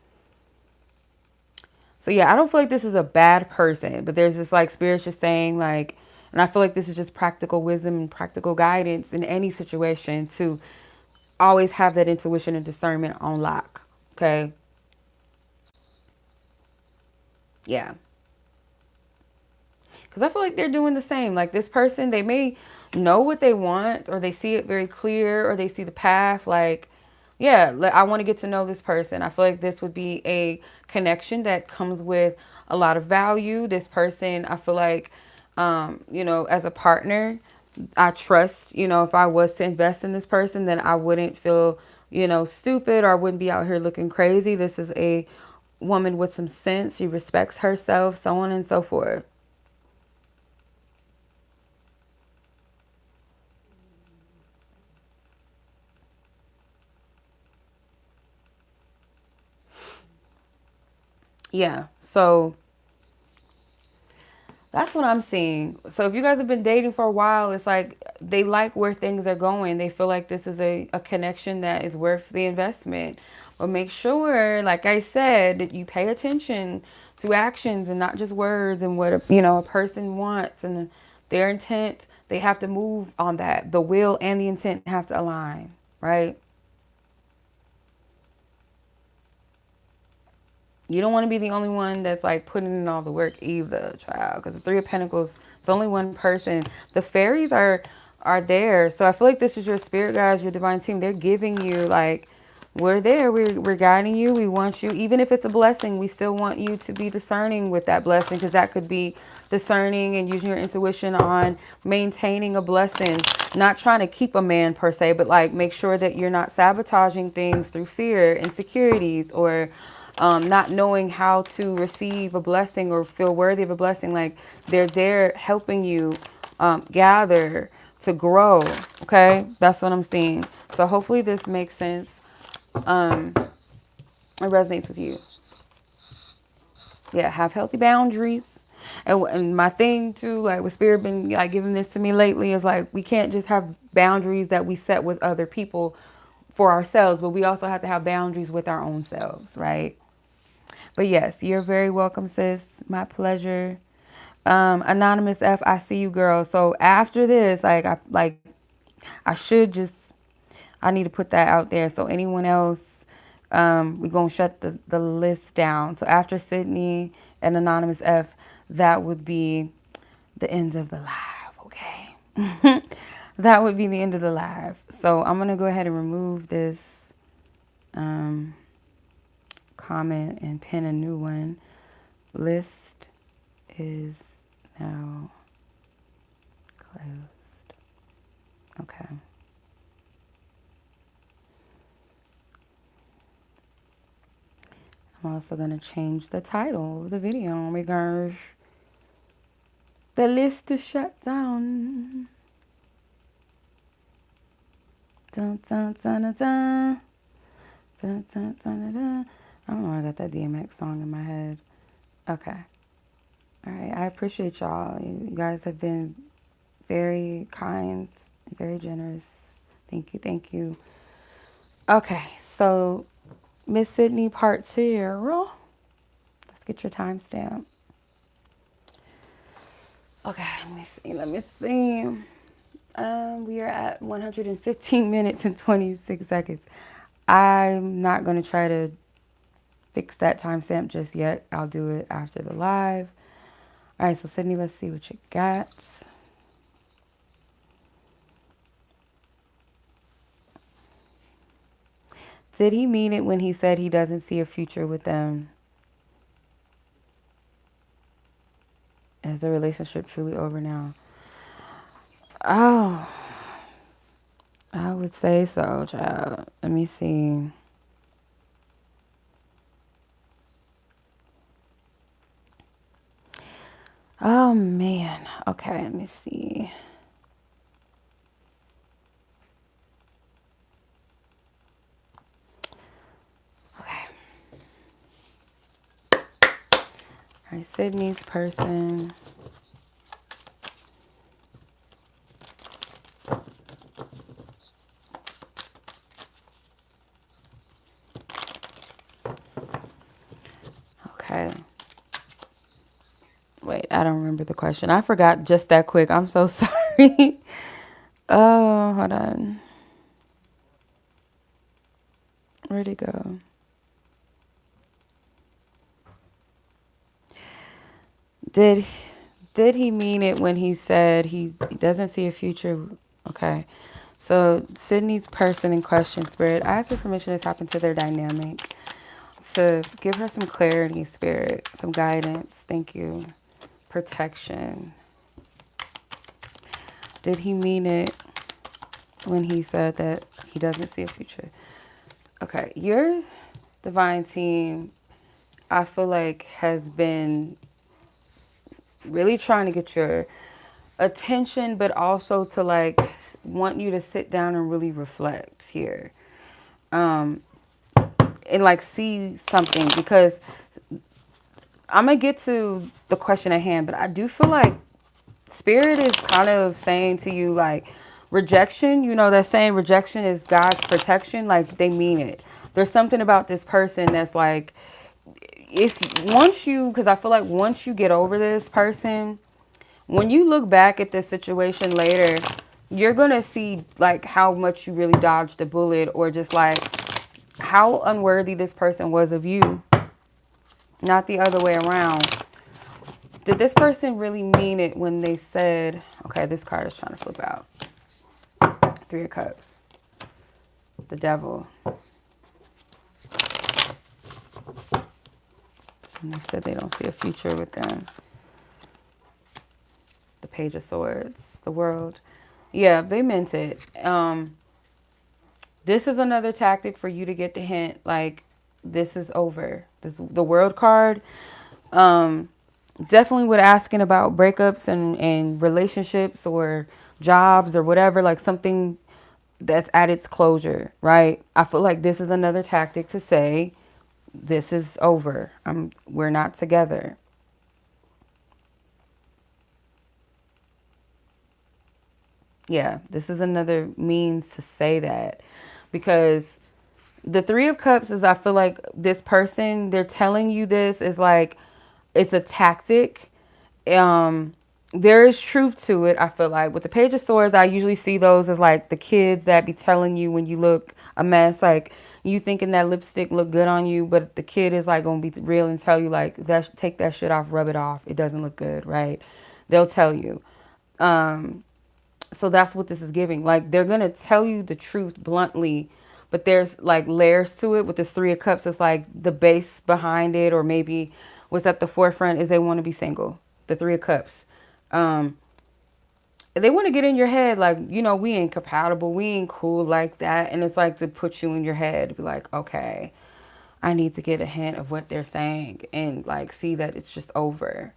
[SPEAKER 1] yeah, I don't feel like this is a bad person, but there's this like spirit's just saying like, and I feel like this is just practical wisdom and practical guidance in any situation to always have that intuition and discernment on lock. Okay. Yeah. Because I feel like they're doing the same. Like, this person, they may know what they want, or they see it very clear, or they see the path. Like, yeah, I want to get to know this person. I feel like this would be a connection that comes with a lot of value. This person, I feel like, as a partner, I trust, if I was to invest in this person, then I wouldn't feel, stupid, or I wouldn't be out here looking crazy. This is a woman with some sense. She respects herself, so on and so forth. Yeah. So that's what I'm seeing. So if you guys have been dating for a while, it's like they like where things are going. They feel like this is a connection that is worth the investment. But make sure, like I said, that you pay attention to actions and not just words, and what a person wants and their intent. They have to move on that. The will and the intent have to align, right? You don't want to be the only one that's like putting in all the work either, child. Because the Three of Pentacles, it's only one person. The fairies are there. So I feel like this is your spirit guides, your divine team. They're giving you like, we're there. We're guiding you. We want you, even if it's a blessing, we still want you to be discerning with that blessing, because that could be discerning and using your intuition on maintaining a blessing, not trying to keep a man per se, but like make sure that you're not sabotaging things through fear, insecurities, or not knowing how to receive a blessing or feel worthy of a blessing. Like, they're there helping you gather to grow. Okay, that's what I'm seeing. So hopefully this makes sense. It resonates with you. Yeah, have healthy boundaries. And my thing too, like with spirit been like giving this to me lately, is like, we can't just have boundaries that we set with other people for ourselves, but we also have to have boundaries with our own selves, right? But yes, you're very welcome, sis. My pleasure. Anonymous F, I see you, girl. So after this, I should just, I need to put that out there. So anyone else, we're gonna shut the list down. So after Sydney and Anonymous F, that would be the end of the live, okay? That would be the end of the live. So I'm gonna go ahead and remove this comment and pin a new one. List is now closed. Okay. I'm also going to change the title of the video because the list is shut down. Dun, dun, dun, dun, dun. Dun, dun, dun, dun, dun. I don't know why I got that DMX song in my head. Okay. All right. I appreciate y'all. You guys have been very kind, very generous. Thank you. Thank you. Okay. So, Miss Sydney, part 2. Let's get your timestamp. Okay, let me see. We are at 115 minutes and 26 seconds. I'm not going to try to fix that timestamp just yet. I'll do it after the live. All right, so Sydney, let's see what you got. Did he mean it when he said he doesn't see a future with them? Is the relationship truly over now? Oh, I would say so, child. Let me see. Oh, man. Okay, let me see. Okay. All right, Sydney's person. Okay. Wait, I don't remember the question. I forgot just that quick. I'm so sorry. Oh, hold on. Where'd it go? Did did he mean it when he said he doesn't see a future? Okay. So Sydney's person in question, Spirit, I ask for permission to tap into their dynamic to give her some clarity, Spirit, some guidance. Thank you. Protection. Did he mean it when he said that he doesn't see a future? Okay, your divine team, I feel like, has been really trying to get your attention, but also to like want you to sit down and really reflect here. And like see something, because I'm gonna get to the question at hand, but I do feel like Spirit is kind of saying to you, like, rejection, you know, they're saying rejection is God's protection. Like, they mean it. There's something about this person that's like, if once you, because I feel like once you get over this person, when you look back at this situation later, you're going to see like how much you really dodged a bullet, or just like how unworthy this person was of you, not the other way around. Did this person really mean it when they said, okay, this card is trying to flip out. Three of Cups. The Devil. And they said they don't see a future with them. The Page of Swords. The World. Yeah, they meant it. This is another tactic for you to get the hint, like, this is over. The World card. Definitely with asking about breakups and relationships or jobs or whatever, like something that's at its closure, right? I feel like this is another tactic to say, this is over. We're not together. Yeah, this is another means to say that, because the Three of Cups is, I feel like this person, they're telling you this is like, it's a tactic. There is truth to it. I feel like with the Page of Swords, I usually see those as like the kids that be telling you when you look a mess, like you thinking that lipstick look good on you, but the kid is like gonna be real and tell you like, that, take that shit off, rub it off, it doesn't look good, right? They'll tell you. So that's what this is giving. Like, they're gonna tell you the truth bluntly, but there's like layers to it. With this Three of Cups, it's like the base behind it, or maybe what's at the forefront is they want to be single. The Three of Cups. They want to get in your head, like, you know, we ain't compatible, we ain't cool like that. And it's like to put you in your head, be like, okay, I need to get a hint of what they're saying and like see that it's just over.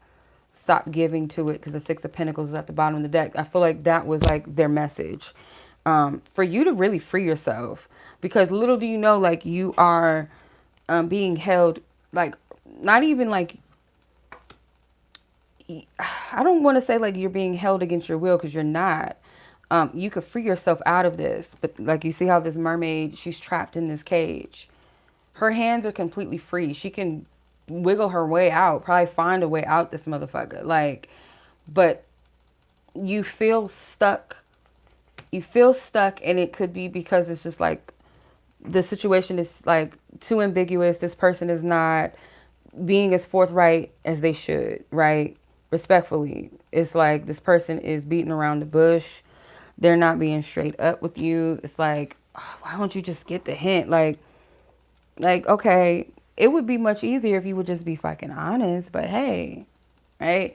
[SPEAKER 1] Stop giving to it, because the Six of Pentacles is at the bottom of the deck. I feel like that was like their message, for you to really free yourself, because little do you know, like, you are being held, like, not even like, I don't want to say like you're being held against your will, because you're not. You could free yourself out of this, but like, you see how this mermaid, she's trapped in this cage. Her hands are completely free. She can wiggle her way out, probably find a way out this motherfucker. Like, but you feel stuck. You feel stuck, and it could be because it's just like the situation is like too ambiguous. This person is not being as forthright as they should, right? Respectfully. It's like this person is beating around the bush. They're not being straight up with you. It's like, oh, why don't you just get the hint? Like, okay, it would be much easier if you would just be fucking honest, but hey, right?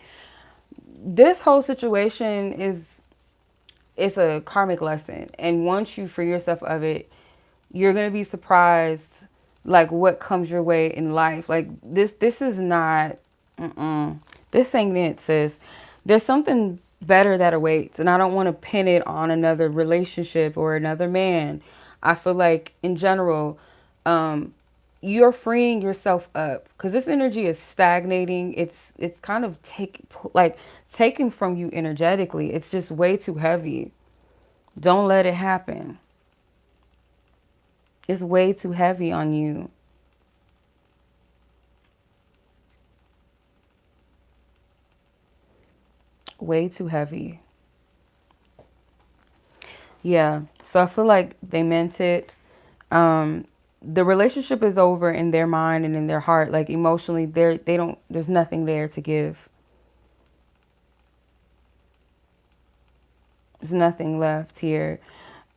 [SPEAKER 1] This whole situation is it's a karmic lesson. And once you free yourself of it, you're gonna be surprised like what comes your way in life. Like this is not this ain't it, sis. There's something better that awaits, and I don't want to pin it on another relationship or another man. I feel like in general, you're freeing yourself up because this energy is stagnating. It's kind of taking from you energetically. It's just way too heavy. Don't let it happen. It's way too heavy on you. Way too heavy. Yeah. So I feel like they meant it. The relationship is over in their mind and in their heart. Like emotionally, they don't. There's nothing there to give. There's nothing left here.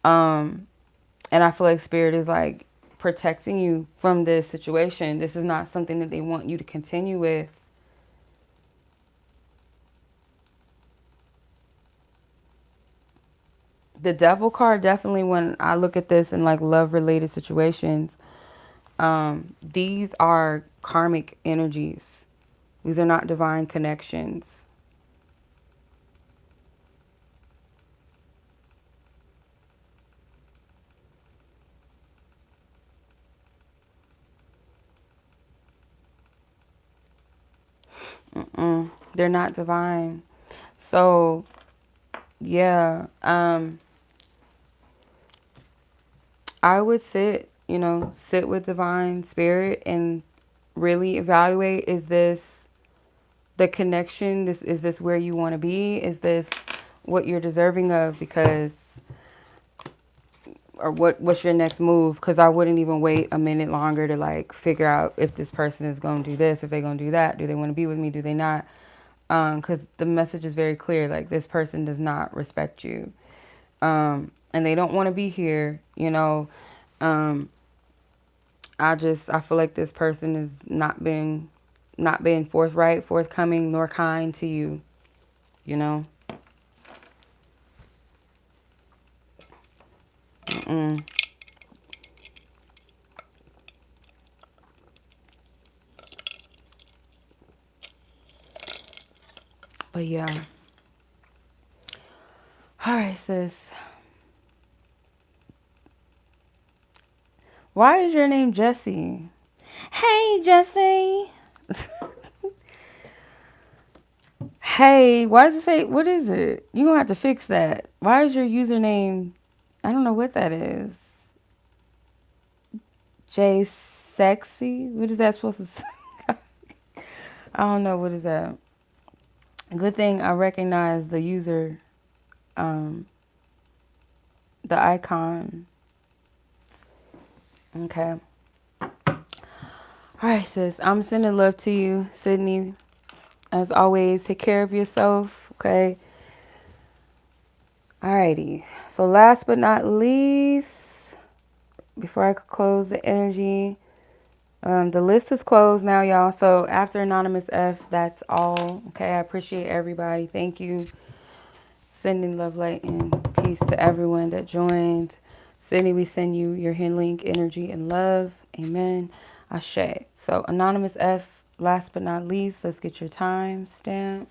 [SPEAKER 1] And I feel like spirit is like protecting you from this situation. This is not something that they want you to continue with. The devil card definitely, when I look at this in like love related situations, these are karmic energies. These are not divine connections. They're not divine. So yeah, I would sit with divine spirit and really evaluate, is this the connection? Is this where you want to be? Is this what you're deserving of? Because or what's your next move? Because I wouldn't even wait a minute longer to like figure out if this person is going to do this, if they're going to do that. Do they want to be with me? Do they not? Because the message is very clear. Like this person does not respect you, and they don't want to be here. I feel like this person is not being forthright, forthcoming, nor kind to you. You know. But yeah. All right, sis. Why is your name Jesse? Hey, Jesse. Hey, why does it say, what is it? You're going to have to fix that. Why is your username, I don't know what that is. J Sexy? What is that supposed to say? I don't know. What is that? Good thing I recognize the user, um, the icon. Okay. All right, sis. I'm sending love to you, Sydney. As always, take care of yourself, okay? Alrighty. So last but not least, before I close the energy, the list is closed now, y'all. So after Anonymous F, that's all. Okay, I appreciate everybody. Thank you. Sending love, light, and peace to everyone that joined. Sydney, we send you your healing energy and love. Amen. Ashe. So Anonymous F, last but not least, let's get your time stamp.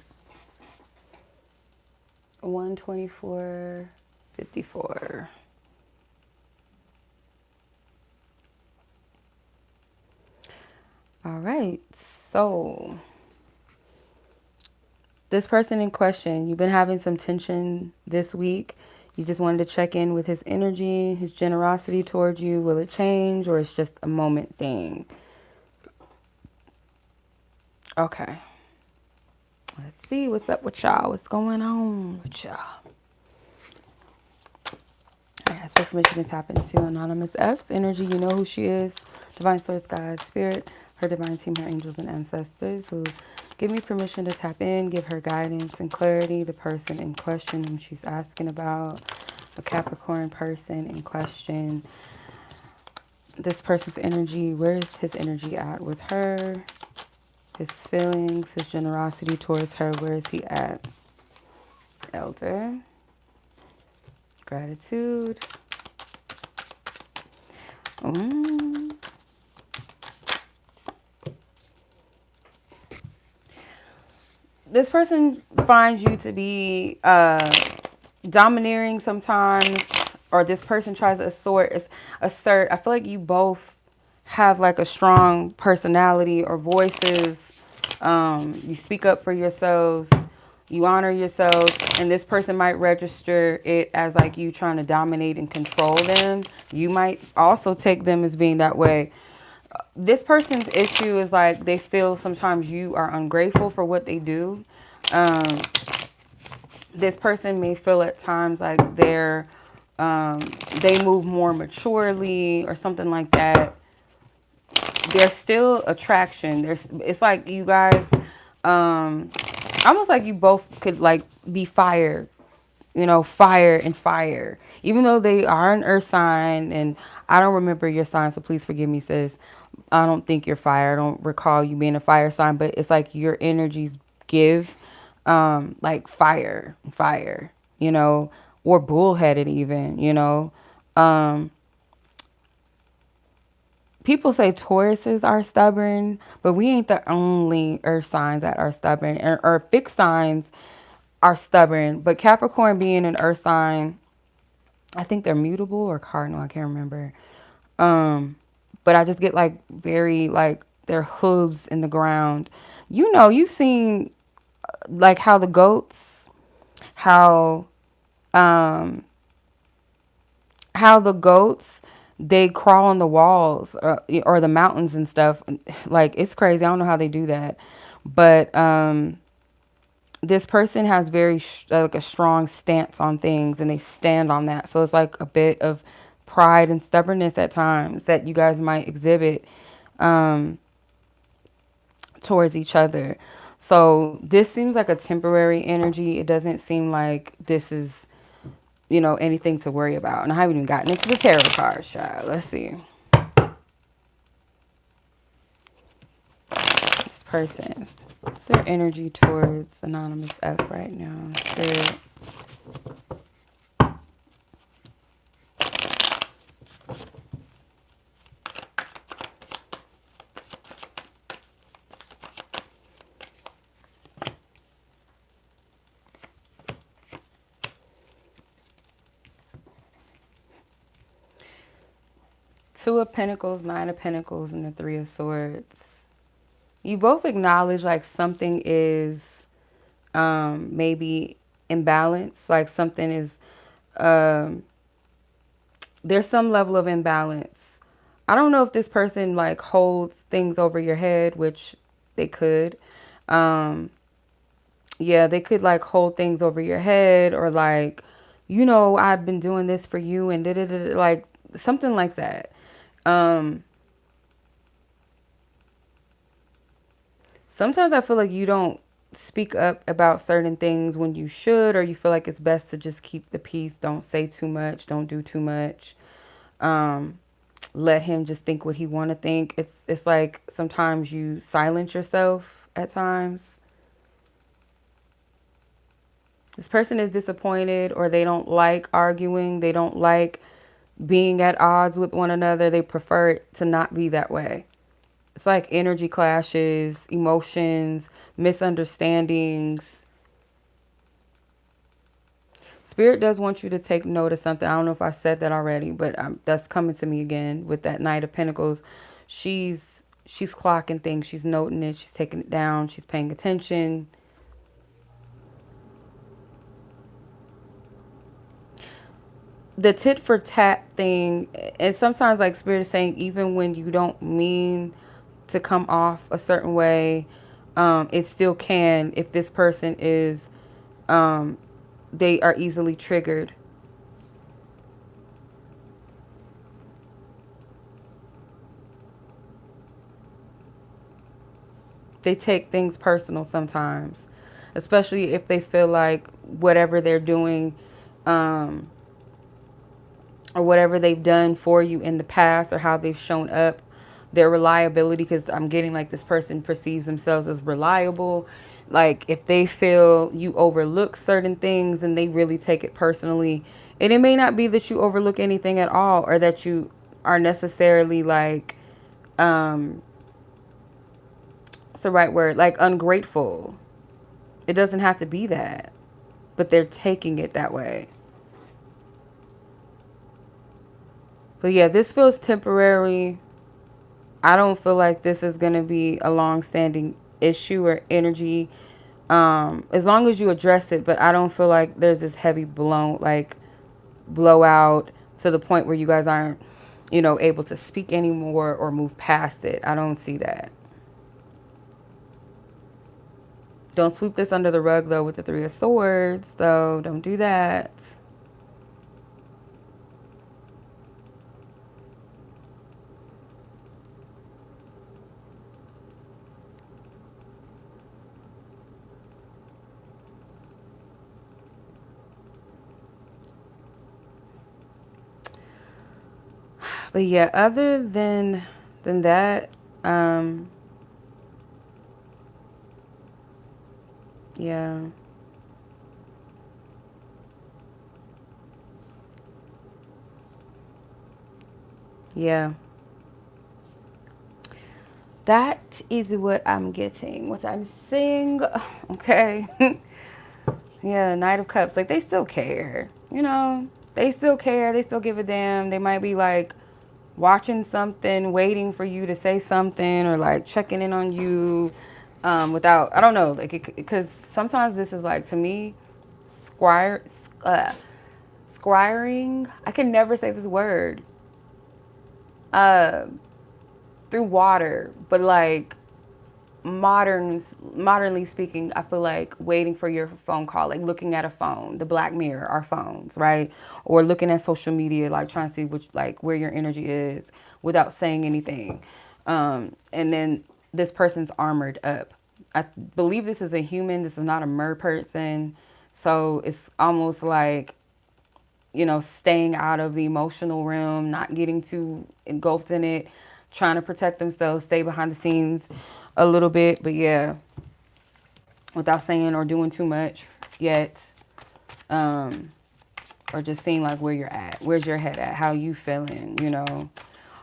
[SPEAKER 1] 124:54. All right. So this person in question, you've been having some tension this week. You just wanted to check in with his energy, his generosity towards you. Will it change, or it's just a moment thing? Okay. Let's see what's up with y'all. What's going on with y'all? I ask for permission to tap into Anonymous F's energy. You know who she is. Divine Source, God, Spirit, her divine team, her angels and ancestors who give me permission to tap in, give her guidance and clarity. The person in question whom she's asking about, the Capricorn person in question. This person's energy, where is his energy at with her? His feelings, his generosity towards her, where is he at? Elder, gratitude. Mm. This person finds you to be domineering sometimes, or this person tries to assert. I feel like you both have like a strong personality or voices. You speak up for yourselves, you honor yourselves, and this person might register it as like you trying to dominate and control them. You might also take them as being that way. This person's issue is like they feel sometimes you are ungrateful for what they do. Um, this person may feel at times like they move more maturely or something like that. There's still attraction. It's like you guys, almost like you both could like be fire, fire and fire. Even though they are an earth sign, and I don't remember your sign, so please forgive me, sis. I don't think you're fire. I don't recall you being a fire sign, but it's like your energies give like fire, or bullheaded even. Um, People say Tauruses are stubborn, but we ain't the only earth signs that are stubborn, or fixed signs are stubborn. But Capricorn being an earth sign, I think they're mutable or cardinal. I can't remember. But I just get like very like their hooves in the ground. You've seen like how um how the goats they crawl on the walls or the mountains and stuff. Like it's crazy. I don't know how they do that, but this person has very like a strong stance on things, and they stand on that. So it's like a bit of pride and stubbornness at times that you guys might exhibit um, towards each other. So this seems like a temporary energy. It doesn't seem like this is, anything to worry about. And I haven't even gotten into the tarot cards, child. Let's see. This person. What's their energy towards Anonymous F right now? Spirit. Two of Pentacles, Nine of Pentacles, and the Three of Swords. You both acknowledge like something is maybe imbalance, like something is um, there's some level of imbalance. I don't know if this person like holds things over your head, which they could. Um, yeah, they could like hold things over your head, or like, I've been doing this for you and like something like that. Um, Sometimes I feel like you don't speak up about certain things when you should, or you feel like it's best to just keep the peace. Don't say too much. Don't do too much. Um, Let him just think what he want to think. It's like sometimes you silence yourself at times. This person is disappointed, or they don't like arguing. They don't like being at odds with one another. They prefer it to not be that way. It's like energy clashes, emotions, misunderstandings. Spirit does want you to take note of something. I don't know if I said that already, but that's coming to me again with that Knight of Pentacles. She's clocking things. She's noting it. She's taking it down. She's paying attention. The tit for tat thing, and sometimes like Spirit is saying, even when you don't mean to come off a certain way, it still can if this person is, they are easily triggered. They take things personal sometimes, especially if they feel like whatever they're doing, um, or whatever they've done for you in the past, or how they've shown up, their reliability, because I'm getting like this person perceives themselves as reliable. Like if they feel you overlook certain things and they really take it personally, and it may not be that you overlook anything at all, or that you are necessarily like, what's the right word, like ungrateful. It doesn't have to be that, but they're taking it that way. But yeah, this feels temporary. I don't feel like this is going to be a long-standing issue or energy, as long as you address it. But I don't feel like there's this heavy blowout to the point where you guys aren't, able to speak anymore or move past it. I don't see that. Don't sweep this under the rug, though, with the Three of Swords, though. Don't do that. But yeah, other than that, yeah. Yeah. That is what I'm getting, what I'm seeing. Okay. Yeah, Knight of Cups. Like, they still care. They still care. They still give a damn. They might be like watching something, waiting for you to say something, or like checking in on you, without, I don't know, like, because sometimes this is like, to me, squire, squiring. I can never say this word. Uh, through water, but like modernly speaking, I feel like waiting for your phone call, like looking at a phone, the black mirror, our phones, right? Or looking at social media, like trying to see which, like, where your energy is without saying anything. And then this person's armored up. I believe this is a human. This is not a mer person. So it's almost like, staying out of the emotional realm, not getting too engulfed in it, trying to protect themselves, stay behind the scenes a little bit. But yeah, without saying or doing too much yet, or just seeing like where you're at, where's your head at, how you feeling,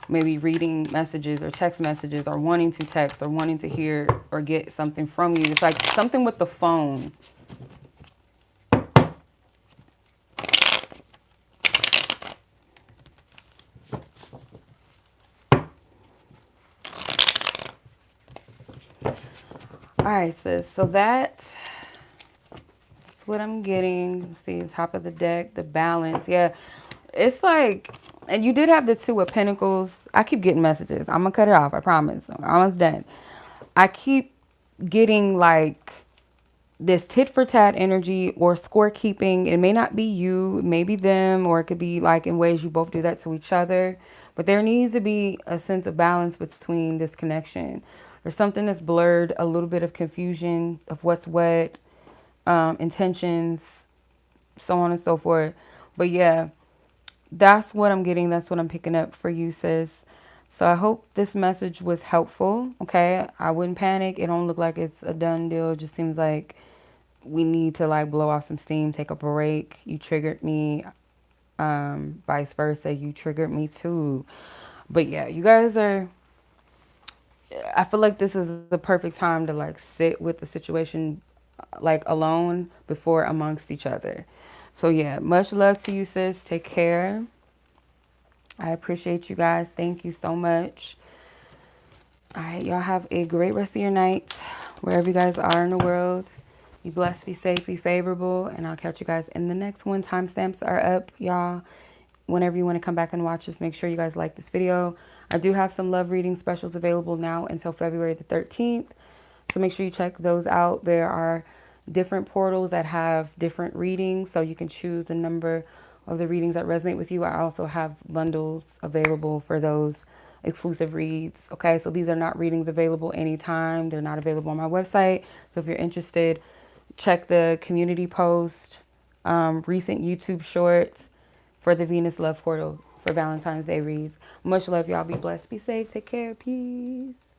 [SPEAKER 1] maybe reading messages or text messages, or wanting to text or wanting to hear or get something from you. It's like something with the phone. All right, sis. So that's what I'm getting. See, top of the deck, the balance. Yeah, it's like, and you did have the Two of Pentacles. I keep getting messages. I'm gonna cut it off. I promise. I'm almost done. I keep getting like this tit for tat energy or scorekeeping. It may not be you, it may be them, or it could be like in ways you both do that to each other. But there needs to be a sense of balance between this connection. There's something that's blurred, a little bit of confusion of what's what, intentions, so on and so forth. But yeah, that's what I'm getting. That's what I'm picking up for you, sis. So I hope this message was helpful. Okay. I wouldn't panic. It don't look like it's a done deal. It just seems like we need to like blow off some steam, take a break. You triggered me. Vice versa. You triggered me too. But yeah, you guys are, I feel like this is the perfect time to like sit with the situation, like alone before amongst each other. So yeah, much love to you, sis. Take care. I appreciate you guys. Thank you so much. All right, y'all have a great rest of your night, wherever you guys are in the world. Be blessed, be safe, be favorable, and I'll catch you guys in the next one. Timestamps are up, y'all. Whenever you want to come back and watch this, make sure you guys like this video. I do have some love reading specials available now until February the 13th. So make sure you check those out. There are different portals that have different readings, so you can choose the number of the readings that resonate with you. I also have bundles available for those exclusive reads. Okay, so these are not readings available anytime. They're not available on my website. So if you're interested, check the community post, recent YouTube shorts for the Venus Love Portal for Valentine's Day reads. Much love, y'all. Be blessed. Be safe. Take care. Peace.